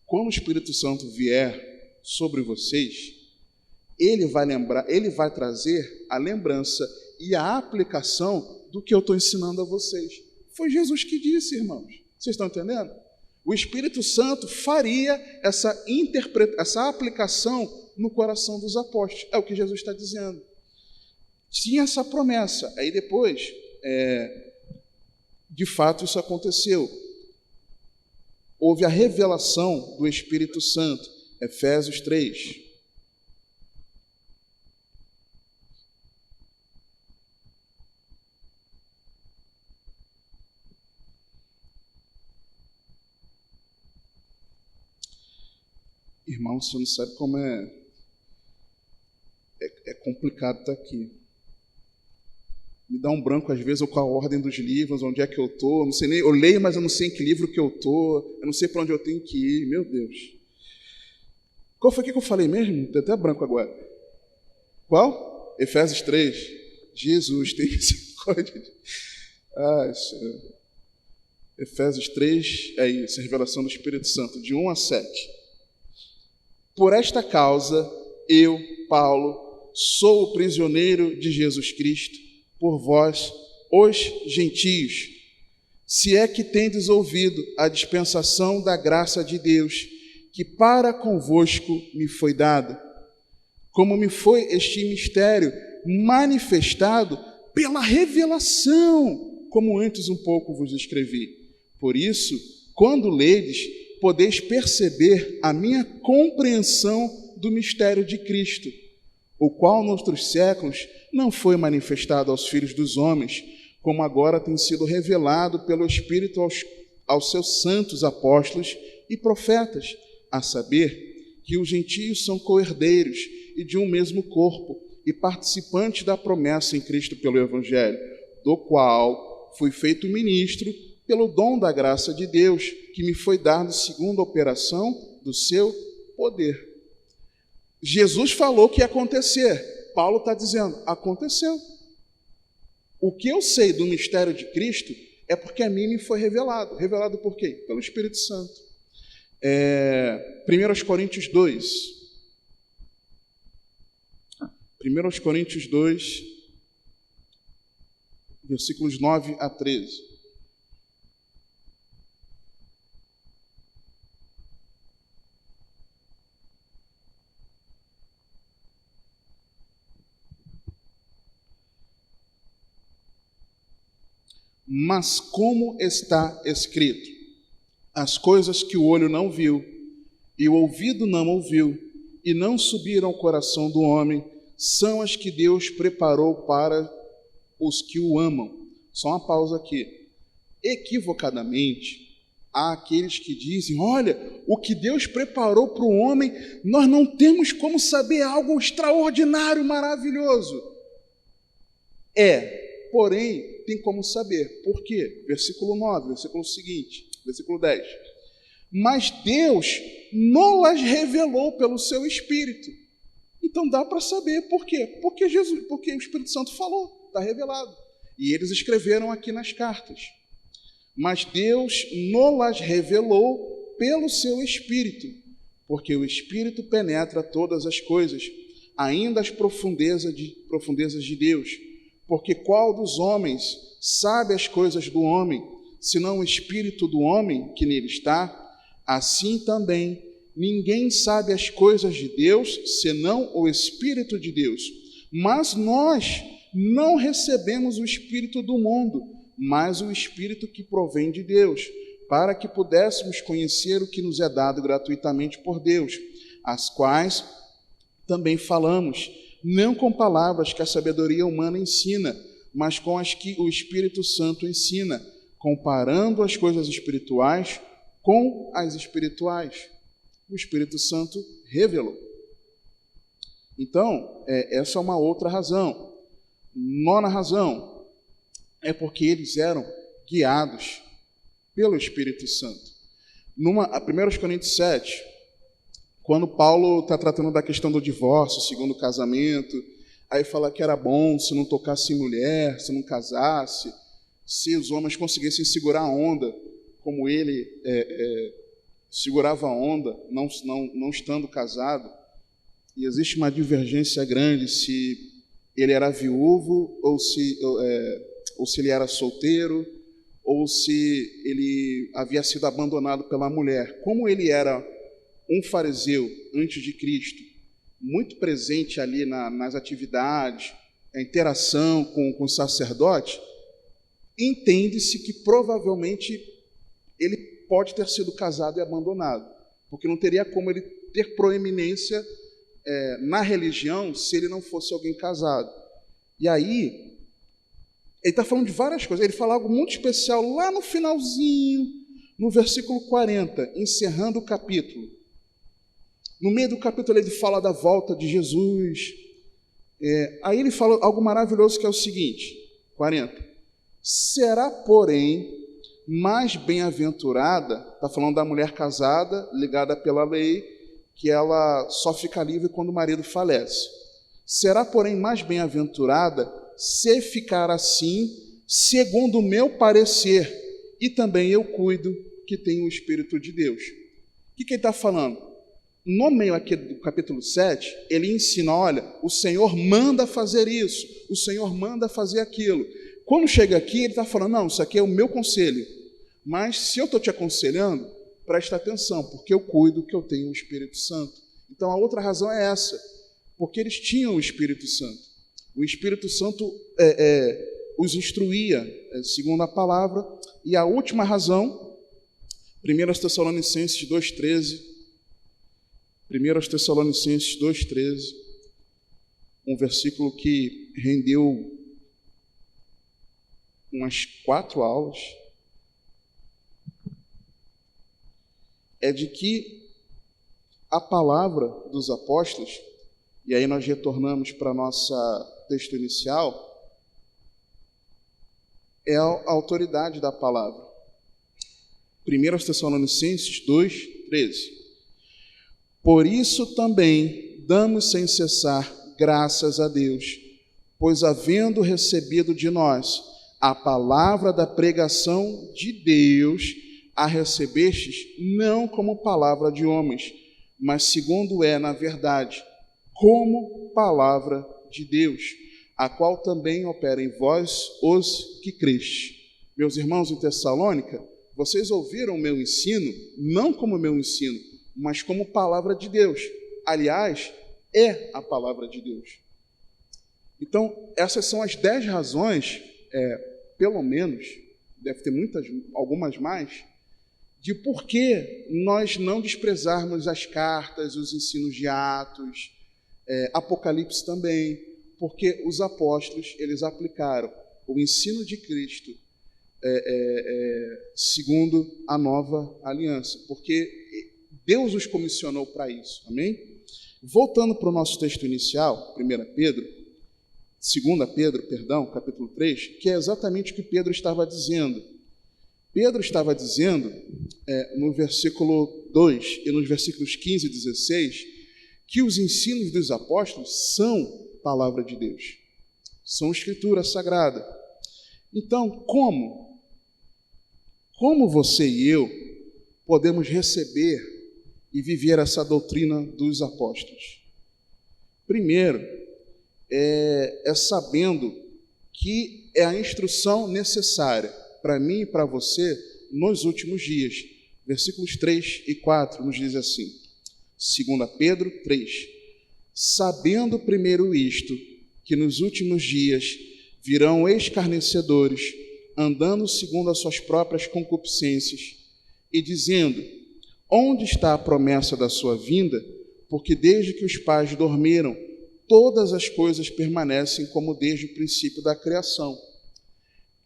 quando o Espírito Santo vier sobre vocês, ele vai lembrar, ele vai trazer a lembrança e a aplicação do que eu estou ensinando a vocês. Foi Jesus que disse, irmãos. Vocês estão entendendo? O Espírito Santo faria essa aplicação no coração dos apóstolos. É o que Jesus está dizendo. Tinha essa promessa. Aí depois, de fato, isso aconteceu. Houve a revelação do Espírito Santo. Efésios 3. Irmão, você não sabe como é complicado estar aqui. Me dá um branco às vezes, ou com a ordem dos livros, onde é que eu estou, não sei nem, eu leio, mas eu não sei em que livro que eu estou, eu não sei para onde eu tenho que ir, meu Deus. Qual foi que eu falei mesmo? Tem até branco agora. Qual? Efésios 3. Jesus, tem misericórdia. Ai, Senhor. Efésios 3, é isso, a revelação do Espírito Santo, de 1 a 7. Por esta causa, eu, Paulo, sou o prisioneiro de Jesus Cristo, por vós, os gentios, se é que tendes ouvido a dispensação da graça de Deus, que para convosco me foi dada, como me foi este mistério manifestado pela revelação, como antes um pouco vos escrevi. Por isso, quando ledes, podeis perceber a minha compreensão do mistério de Cristo, o qual noutros séculos não foi manifestado aos filhos dos homens, como agora tem sido revelado pelo Espírito aos seus santos apóstolos e profetas, a saber que os gentios são co-herdeiros e de um mesmo corpo, e participantes da promessa em Cristo pelo Evangelho, do qual fui feito ministro pelo dom da graça de Deus, que me foi dado segundo a operação do seu poder. Jesus falou que ia acontecer. Paulo está dizendo, aconteceu. O que eu sei do mistério de Cristo é porque a mim me foi revelado. Revelado por quê? Pelo Espírito Santo. 1 Coríntios 2. 1 Coríntios 2, versículos 9 a 13. Mas como está escrito, as coisas que o olho não viu, e o ouvido não ouviu, e não subiram ao coração do homem, são as que Deus preparou para os que o amam. Só uma pausa aqui. Equivocadamente, há aqueles que dizem, olha, o que Deus preparou para o homem, nós não temos como saber algo extraordinário, maravilhoso. Porém, tem como saber. Por quê? Versículo 9, versículo seguinte, versículo 10. Mas Deus nos revelou pelo seu Espírito. Então dá para saber por quê? Porque o Espírito Santo falou, está revelado. E eles escreveram aqui nas cartas. Mas Deus nos revelou pelo seu Espírito, porque o Espírito penetra todas as coisas, ainda as profundezas de Deus. Porque qual dos homens sabe as coisas do homem, senão o Espírito do homem que nele está? Assim também ninguém sabe as coisas de Deus, senão o Espírito de Deus. Mas nós não recebemos o Espírito do mundo, mas o Espírito que provém de Deus, para que pudéssemos conhecer o que nos é dado gratuitamente por Deus, as quais também falamos, não com palavras que a sabedoria humana ensina, mas com as que o Espírito Santo ensina, comparando as coisas espirituais com as espirituais. O Espírito Santo revelou. Então, essa é uma outra razão. Nona razão é porque eles eram guiados pelo Espírito Santo. 1 Coríntios 7, quando Paulo está tratando da questão do divórcio, segundo casamento, aí fala que era bom se não tocasse em mulher, se não casasse, se os homens conseguissem segurar a onda, como ele segurava a onda, não estando casado. E existe uma divergência grande se ele era viúvo ou se ele era solteiro, ou se ele havia sido abandonado pela mulher. Como ele era um fariseu antes de Cristo, muito presente ali nas atividades, a interação com o sacerdote, entende-se que provavelmente ele pode ter sido casado e abandonado, porque não teria como ele ter proeminência na religião se ele não fosse alguém casado. E aí, ele está falando de várias coisas. Ele fala algo muito especial lá no finalzinho, no versículo 40, encerrando o capítulo. No meio do capítulo ele fala da volta de Jesus. Aí ele fala algo maravilhoso que é o seguinte, 40. Será, porém, mais bem-aventurada, está falando da mulher casada, ligada pela lei, que ela só fica livre quando o marido falece. Será, porém, mais bem-aventurada se ficar assim, segundo o meu parecer, e também eu cuido que tenho o Espírito de Deus. O que ele está falando? no meio aqui do capítulo 7, ele ensina, olha, o Senhor manda fazer isso, o Senhor manda fazer aquilo. Quando chega aqui, ele está falando, não, isso aqui é o meu conselho, mas se eu estou te aconselhando, presta atenção, porque eu cuido que eu tenho o Espírito Santo. Então a outra razão é essa, porque eles tinham o Espírito Santo. O Espírito Santo os instruía, segundo a palavra. E a última razão, 1 Tessalonicenses 2,13, 1 Tessalonicenses 2,13, um versículo que rendeu umas 4 aulas, é de que a palavra dos apóstolos, e aí nós retornamos para nossa texto inicial, é a autoridade da palavra. 1 Tessalonicenses 2,13. Por isso também damos sem cessar graças a Deus, pois havendo recebido de nós a palavra da pregação de Deus, a recebestes não como palavra de homens, mas segundo é, na verdade, como palavra de Deus, a qual também opera em vós os que creste. Meus irmãos em Tessalônica, vocês ouviram o meu ensino, não como meu ensino, mas como palavra de Deus. Aliás, é a palavra de Deus. Então, essas são as 10 razões, pelo menos, deve ter algumas mais, de por que nós não desprezarmos as cartas, os ensinos de Atos, Apocalipse também, porque os apóstolos, eles aplicaram o ensino de Cristo segundo a nova aliança, porque Deus os comissionou para isso, amém? Voltando para o nosso texto inicial, 2 Pedro, capítulo 3, que é exatamente o que Pedro estava dizendo. Pedro estava dizendo, no versículo 2 e nos versículos 15 e 16, que os ensinos dos apóstolos são palavra de Deus, são escritura sagrada. Então, como você e eu podemos receber e viver essa doutrina dos apóstolos? Primeiro, é sabendo que é a instrução necessária para mim e para você nos últimos dias. Versículos 3 e 4 nos diz assim, 2 Pedro 3, sabendo primeiro isto, que nos últimos dias virão escarnecedores, andando segundo as suas próprias concupiscências, e dizendo, onde está a promessa da sua vinda? Porque desde que os pais dormiram, todas as coisas permanecem como desde o princípio da criação.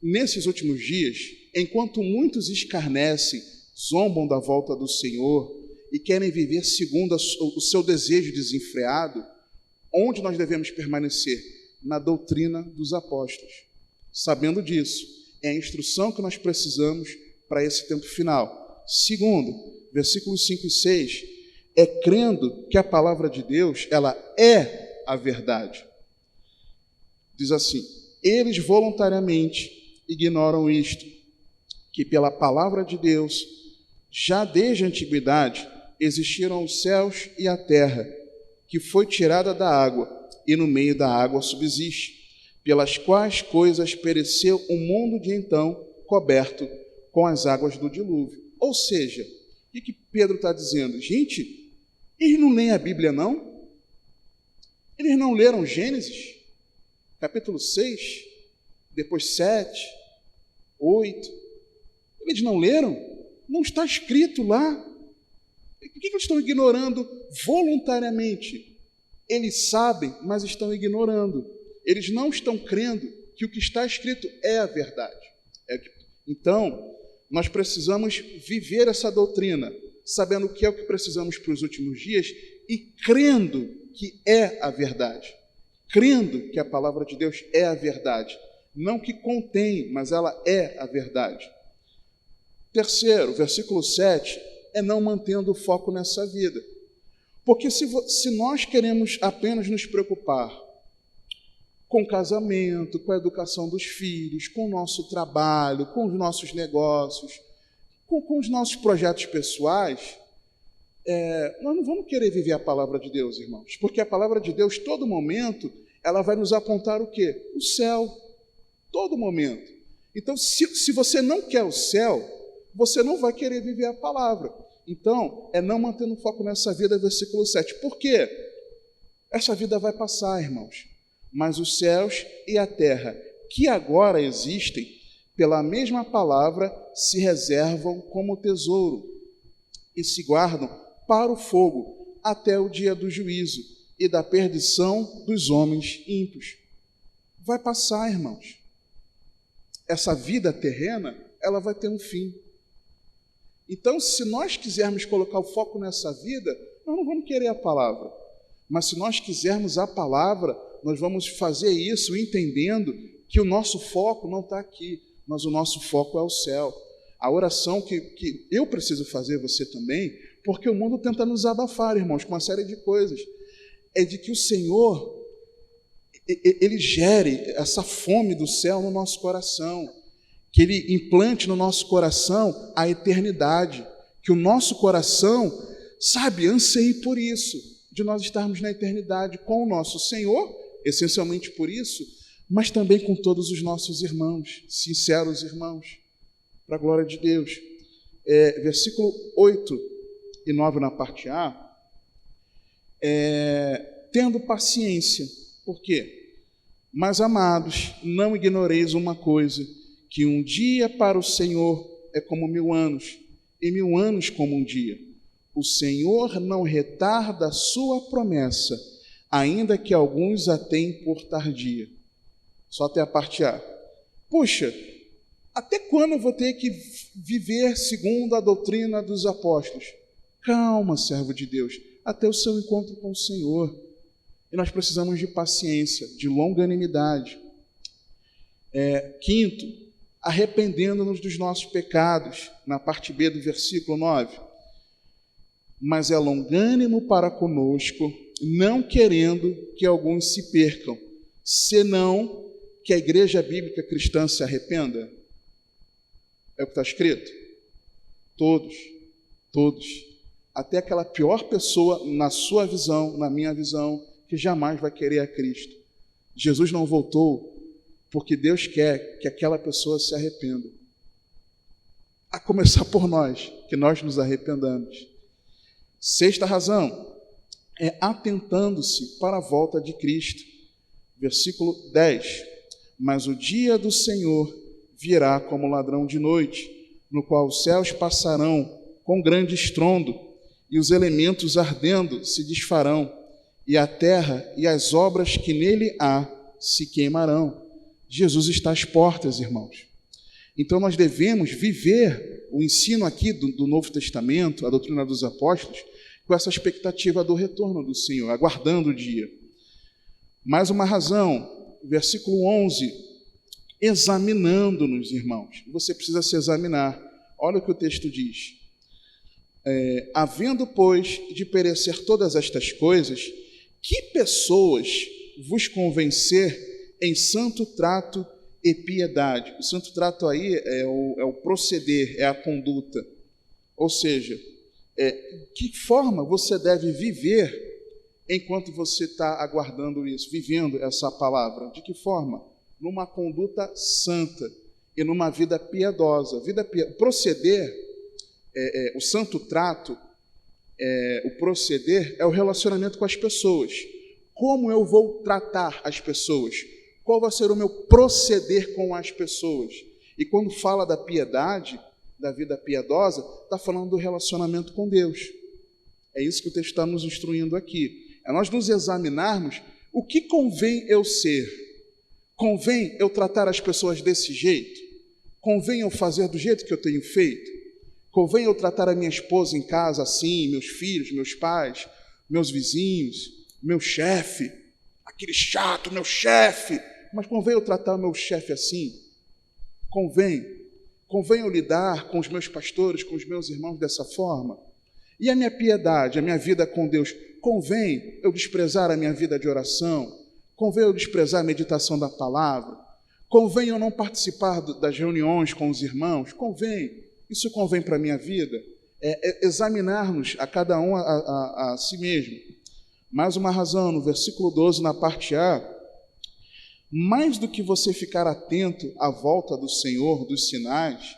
Nesses últimos dias, enquanto muitos escarnecem, zombam da volta do Senhor e querem viver segundo o seu desejo desenfreado, onde nós devemos permanecer? Na doutrina dos apóstolos. Sabendo disso, é a instrução que nós precisamos para esse tempo final. Segundo, versículos 5 e 6, é crendo que a palavra de Deus, ela é a verdade. Diz assim, eles voluntariamente ignoram isto, que pela palavra de Deus, já desde a antiguidade, existiram os céus e a terra, que foi tirada da água, e no meio da água subsiste, pelas quais coisas pereceu o mundo de então, coberto com as águas do dilúvio. Ou seja, o que Pedro está dizendo? Gente, eles não leem a Bíblia, não? Eles não leram Gênesis, capítulo 6, depois 7, 8. Eles não leram? Não está escrito lá. Por que eles estão ignorando voluntariamente? Eles sabem, mas estão ignorando. Eles não estão crendo que o que está escrito é a verdade. Então, nós precisamos viver essa doutrina, sabendo o que é o que precisamos para os últimos dias e crendo que é a verdade. Crendo que a palavra de Deus é a verdade. Não que contém, mas ela é a verdade. Terceiro, versículo 7, é não mantendo o foco nessa vida. Porque se nós queremos apenas nos preocupar com o casamento, com a educação dos filhos, com o nosso trabalho, com os nossos negócios, com os nossos projetos pessoais, nós não vamos querer viver a palavra de Deus, irmãos, porque a palavra de Deus, todo momento, ela vai nos apontar o quê? O céu, todo momento. Então, se você não quer o céu, você não vai querer viver a palavra. Então, não mantendo foco nessa vida, versículo 7. Por quê? Essa vida vai passar, irmãos, mas os céus e a terra, que agora existem, pela mesma palavra, se reservam como tesouro e se guardam para o fogo até o dia do juízo e da perdição dos homens ímpios. Vai passar, irmãos. Essa vida terrena, ela vai ter um fim. Então, se nós quisermos colocar o foco nessa vida, nós não vamos querer a palavra. Mas se nós quisermos a palavra, nós vamos fazer isso entendendo que o nosso foco não está aqui, mas o nosso foco é o céu. A oração que eu preciso fazer, você também, porque o mundo tenta nos abafar, irmãos, com uma série de coisas, é de que o Senhor, Ele gere essa fome do céu no nosso coração, que Ele implante no nosso coração a eternidade, que o nosso coração, anseie por isso, de nós estarmos na eternidade com o nosso Senhor, essencialmente por isso, mas também com todos os nossos irmãos, sinceros irmãos, para a glória de Deus. Versículo 8 e 9 na parte A, tendo paciência. Por quê? Mas, amados, não ignoreis uma coisa, que um dia para o Senhor é como 1000 anos, e 1000 anos como um dia. O Senhor não retarda a sua promessa, ainda que alguns a tenham por tardia. Só até a parte A. Puxa, até quando eu vou ter que viver segundo a doutrina dos apóstolos? Calma, servo de Deus, até o seu encontro com o Senhor. E nós precisamos de paciência, de longanimidade. Quinto, arrependendo-nos dos nossos pecados, na parte B do versículo 9. Mas é longânimo para conosco, não querendo que alguns se percam, senão que a igreja bíblica cristã se arrependa. É o que está escrito? Todos. Até aquela pior pessoa, na sua visão, na minha visão, que jamais vai querer a Cristo. Jesus não voltou porque Deus quer que aquela pessoa se arrependa. A começar por nós, que nós nos arrependamos. Sexta razão, atentando-se para a volta de Cristo. Versículo 10. Mas o dia do Senhor virá como ladrão de noite, no qual os céus passarão com grande estrondo, e os elementos ardendo se desfarão, e a terra e as obras que nele há se queimarão. Jesus está às portas, irmãos. Então nós devemos viver o ensino aqui do Novo Testamento, a doutrina dos apóstolos, com essa expectativa do retorno do Senhor, aguardando o dia. Mais uma razão, versículo 11, examinando-nos, irmãos. Você precisa se examinar. Olha o que o texto diz. Havendo, pois, de perecer todas estas coisas, que pessoas vos convencer em santo trato e piedade? O santo trato aí é o proceder, é a conduta. Ou seja, que forma você deve viver enquanto você está aguardando isso, vivendo essa palavra? De que forma? Numa conduta santa e numa vida piedosa. Proceder, o santo trato, o proceder é o relacionamento com as pessoas. Como eu vou tratar as pessoas? Qual vai ser o meu proceder com as pessoas? E quando fala da piedade, da vida piedosa, está falando do relacionamento com Deus. É isso que o texto está nos instruindo aqui. É nós nos examinarmos o que convém eu ser. Convém eu tratar as pessoas desse jeito? Convém eu fazer do jeito que eu tenho feito? Convém eu tratar a minha esposa em casa assim, meus filhos, meus pais, meus vizinhos, meu chefe, aquele chato, meu chefe? Mas convém eu tratar o meu chefe assim? Convém eu lidar com os meus pastores, com os meus irmãos dessa forma? E a minha piedade, a minha vida com Deus, convém eu desprezar a minha vida de oração? Convém eu desprezar a meditação da palavra? Convém eu não participar das reuniões com os irmãos? Convém. Isso convém para a minha vida? examinarmos a cada um a si mesmo. Mais uma razão, no versículo 12, na parte A, mais do que você ficar atento à volta do Senhor, dos sinais,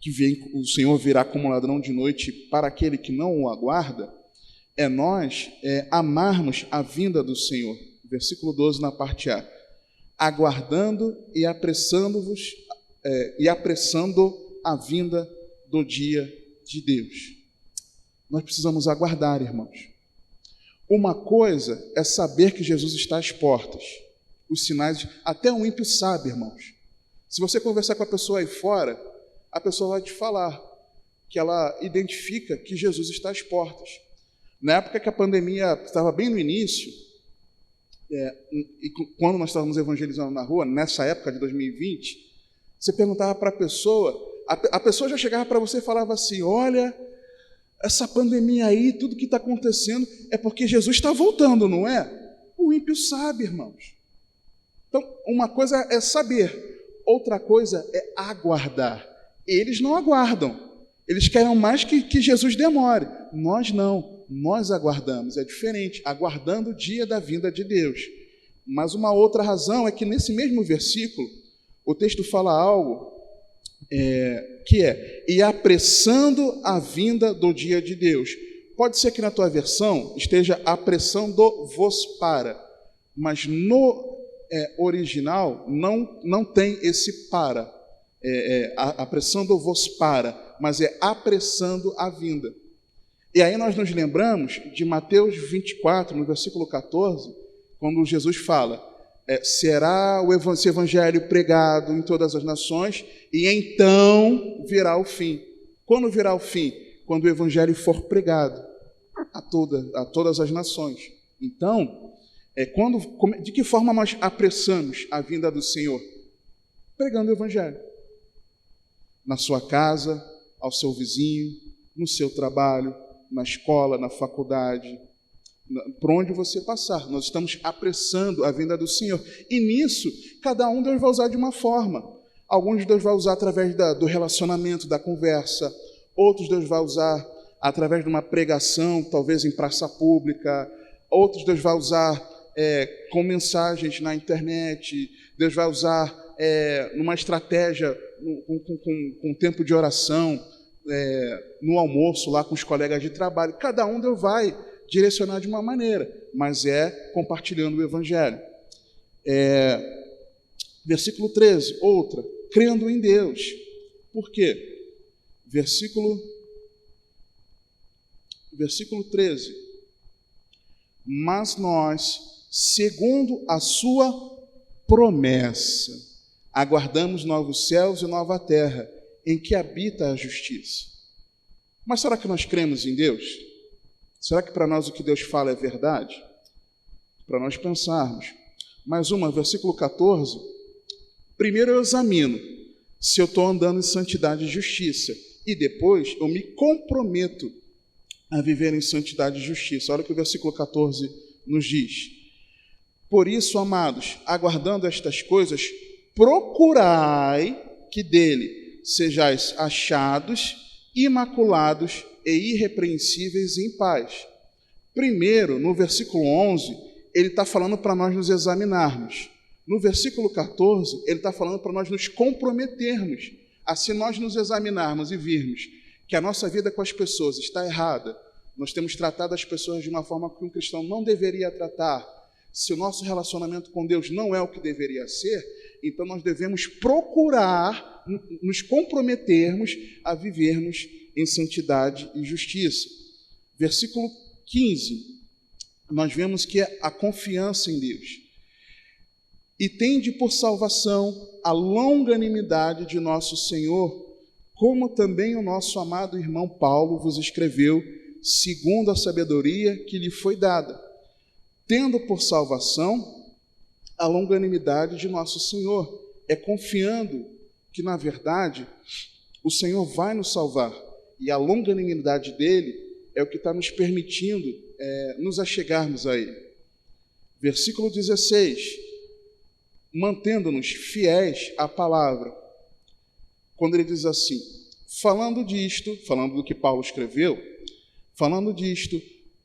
que o Senhor virá como ladrão de noite para aquele que não o aguarda, nós amarmos a vinda do Senhor. Versículo 12, na parte A. Aguardando e apressando-vos, e apressando a vinda do dia de Deus. Nós precisamos aguardar, irmãos. Uma coisa é saber que Jesus está às portas. Os sinais, até um ímpio sabe, irmãos. Se você conversar com a pessoa aí fora, a pessoa vai te falar que ela identifica que Jesus está às portas. Na época que a pandemia estava bem no início, e quando nós estávamos evangelizando na rua, nessa época de 2020, você perguntava para a pessoa já chegava para você e falava assim: olha, essa pandemia aí, tudo que está acontecendo é porque Jesus está voltando, não é? O ímpio sabe, irmãos. Então, uma coisa é saber, outra coisa é aguardar. Eles não aguardam, eles querem mais que Jesus demore. Nós não, nós aguardamos, é diferente, aguardando o dia da vinda de Deus. Mas uma outra razão é que nesse mesmo versículo, o texto fala algo e apressando a vinda do dia de Deus. Pode ser que na tua versão esteja apressando-vos para, mas no original não tem esse para, apressando-vos para, mas é apressando a vinda. E aí nós nos lembramos de Mateus 24, no versículo 14, quando Jesus fala: será esse evangelho pregado em todas as nações, e então virá o fim. Quando virá o fim? Quando o evangelho for pregado a todas as nações. Então, de que forma nós apressamos a vinda do Senhor? Pregando o evangelho. Na sua casa, ao seu vizinho, no seu trabalho, na escola, na faculdade, por onde você passar. Nós estamos apressando a vinda do Senhor. E nisso, cada um Deus vai usar de uma forma. Alguns Deus vai usar através do relacionamento, da conversa. Outros Deus vai usar através de uma pregação, talvez em praça pública. Outros Deus vai usar com mensagens na internet. Deus vai usar numa estratégia, com tempo de oração, no almoço lá com os colegas de trabalho. Cada um Deus vai direcionar de uma maneira, mas compartilhando o evangelho. Versículo 13, outra, crendo em Deus. Por quê? Versículo 13. Mas nós, segundo a sua promessa, aguardamos novos céus e nova terra, em que habita a justiça. Mas será que nós cremos em Deus? Será que para nós o que Deus fala é verdade? Para nós pensarmos. Mais uma, versículo 14. Primeiro eu examino se eu estou andando em santidade e justiça. E depois eu me comprometo a viver em santidade e justiça. Olha o que o versículo 14 nos diz. Por isso, amados, aguardando estas coisas, procurai que dele sejais achados, imaculados e irrepreensíveis em paz. Primeiro, no versículo 11, ele está falando para nós nos examinarmos. No versículo 14, ele está falando para nós nos comprometermos. Assim, nós nos examinarmos e virmos que a nossa vida com as pessoas está errada, nós temos tratado as pessoas de uma forma que um cristão não deveria tratar, se o nosso relacionamento com Deus não é o que deveria ser, então nós devemos procurar nos comprometermos a vivermos em santidade e justiça. Versículo 15, nós vemos que é a confiança em Deus. E tende por salvação a longanimidade de nosso Senhor, como também o nosso amado irmão Paulo vos escreveu, segundo a sabedoria que lhe foi dada, tendo por salvação a longanimidade de nosso Senhor. É confiando que, na verdade, o Senhor vai nos salvar, e a longanimidade dele é o que está nos permitindo nos achegarmos a ele. Versículo 16, mantendo-nos fiéis à palavra. quando ele diz assim, falando do que Paulo escreveu, falando disto,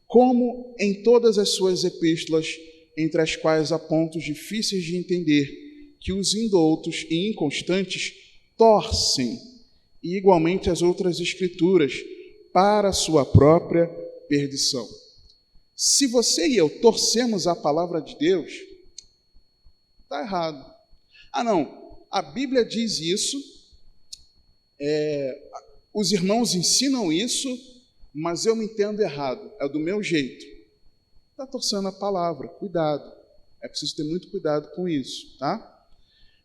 como em todas as suas epístolas, entre as quais há pontos difíceis de entender, que os indoutos e inconstantes torcem, e igualmente as outras escrituras, para a sua própria perdição. Se você e eu torcemos a palavra de Deus, está errado. Ah, não, a Bíblia diz isso, os irmãos ensinam isso, mas eu me entendo errado, é do meu jeito. Está torcendo a palavra, cuidado. É preciso ter muito cuidado com isso, tá?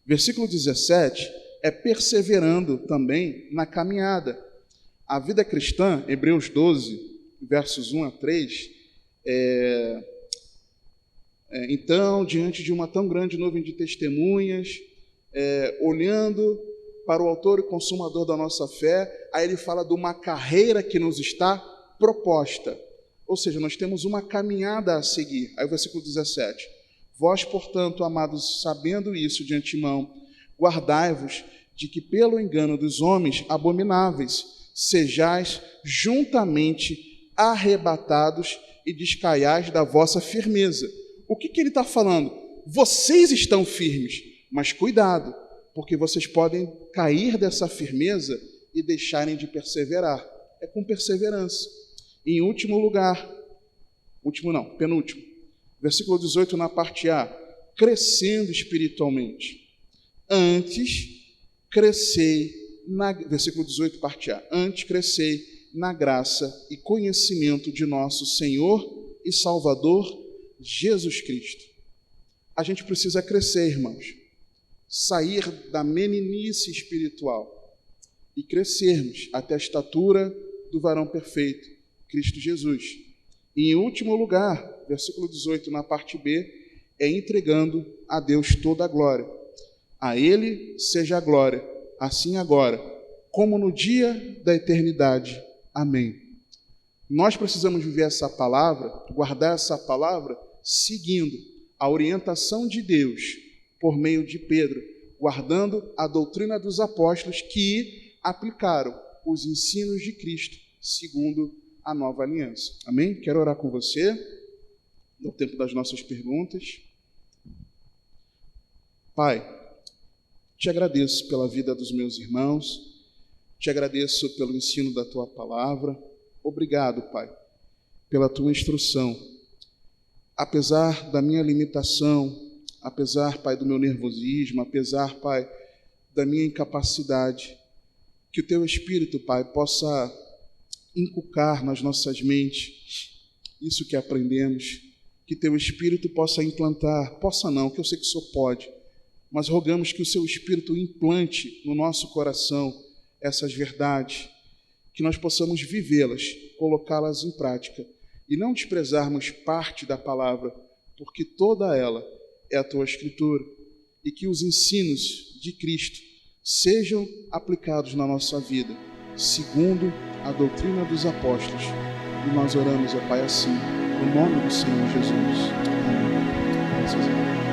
Versículo 17 é perseverando também na caminhada. A vida cristã, Hebreus 12, versos 1 a 3, então, diante de uma tão grande nuvem de testemunhas, olhando para o autor e consumador da nossa fé, aí ele fala de uma carreira que nos está proposta. Ou seja, nós temos uma caminhada a seguir. Aí o versículo 17. Vós, portanto, amados, sabendo isso de antemão, guardai-vos de que pelo engano dos homens abomináveis sejais juntamente arrebatados e descaiais da vossa firmeza. O que ele está falando? Vocês estão firmes, mas cuidado, porque vocês podem cair dessa firmeza e deixarem de perseverar. É com perseverança. Em último lugar, penúltimo, versículo 18 na parte A, crescendo espiritualmente. Versículo 18, parte A, antes crescei na graça e conhecimento de nosso Senhor e Salvador Jesus Cristo. A gente precisa crescer, irmãos, sair da meninice espiritual e crescermos até a estatura do varão perfeito, Cristo Jesus. E em último lugar, versículo 18, na parte B, é entregando a Deus toda a glória. A Ele seja a glória, assim agora, como no dia da eternidade. Amém. Nós precisamos viver essa palavra, guardar essa palavra, seguindo a orientação de Deus por meio de Pedro, guardando a doutrina dos apóstolos que aplicaram os ensinos de Cristo segundo a nova aliança. Amém? Quero orar com você, no tempo das nossas perguntas. Pai, te agradeço pela vida dos meus irmãos, te agradeço pelo ensino da tua palavra. Obrigado, Pai, pela tua instrução. Apesar da minha limitação, apesar, Pai, do meu nervosismo, apesar, Pai, da minha incapacidade, que o teu Espírito, Pai, possa inculcar nas nossas mentes isso que aprendemos, que teu Espírito possa implantar, possa não, que eu sei que o Senhor pode, mas rogamos que o seu Espírito implante no nosso coração essas verdades, que nós possamos vivê-las, colocá-las em prática e não desprezarmos parte da palavra, porque toda ela é a tua Escritura, e que os ensinos de Cristo sejam aplicados na nossa vida, segundo a doutrina dos apóstolos. E nós oramos, ó Pai, assim, no nome do Senhor Jesus. Amém. Graças a Deus.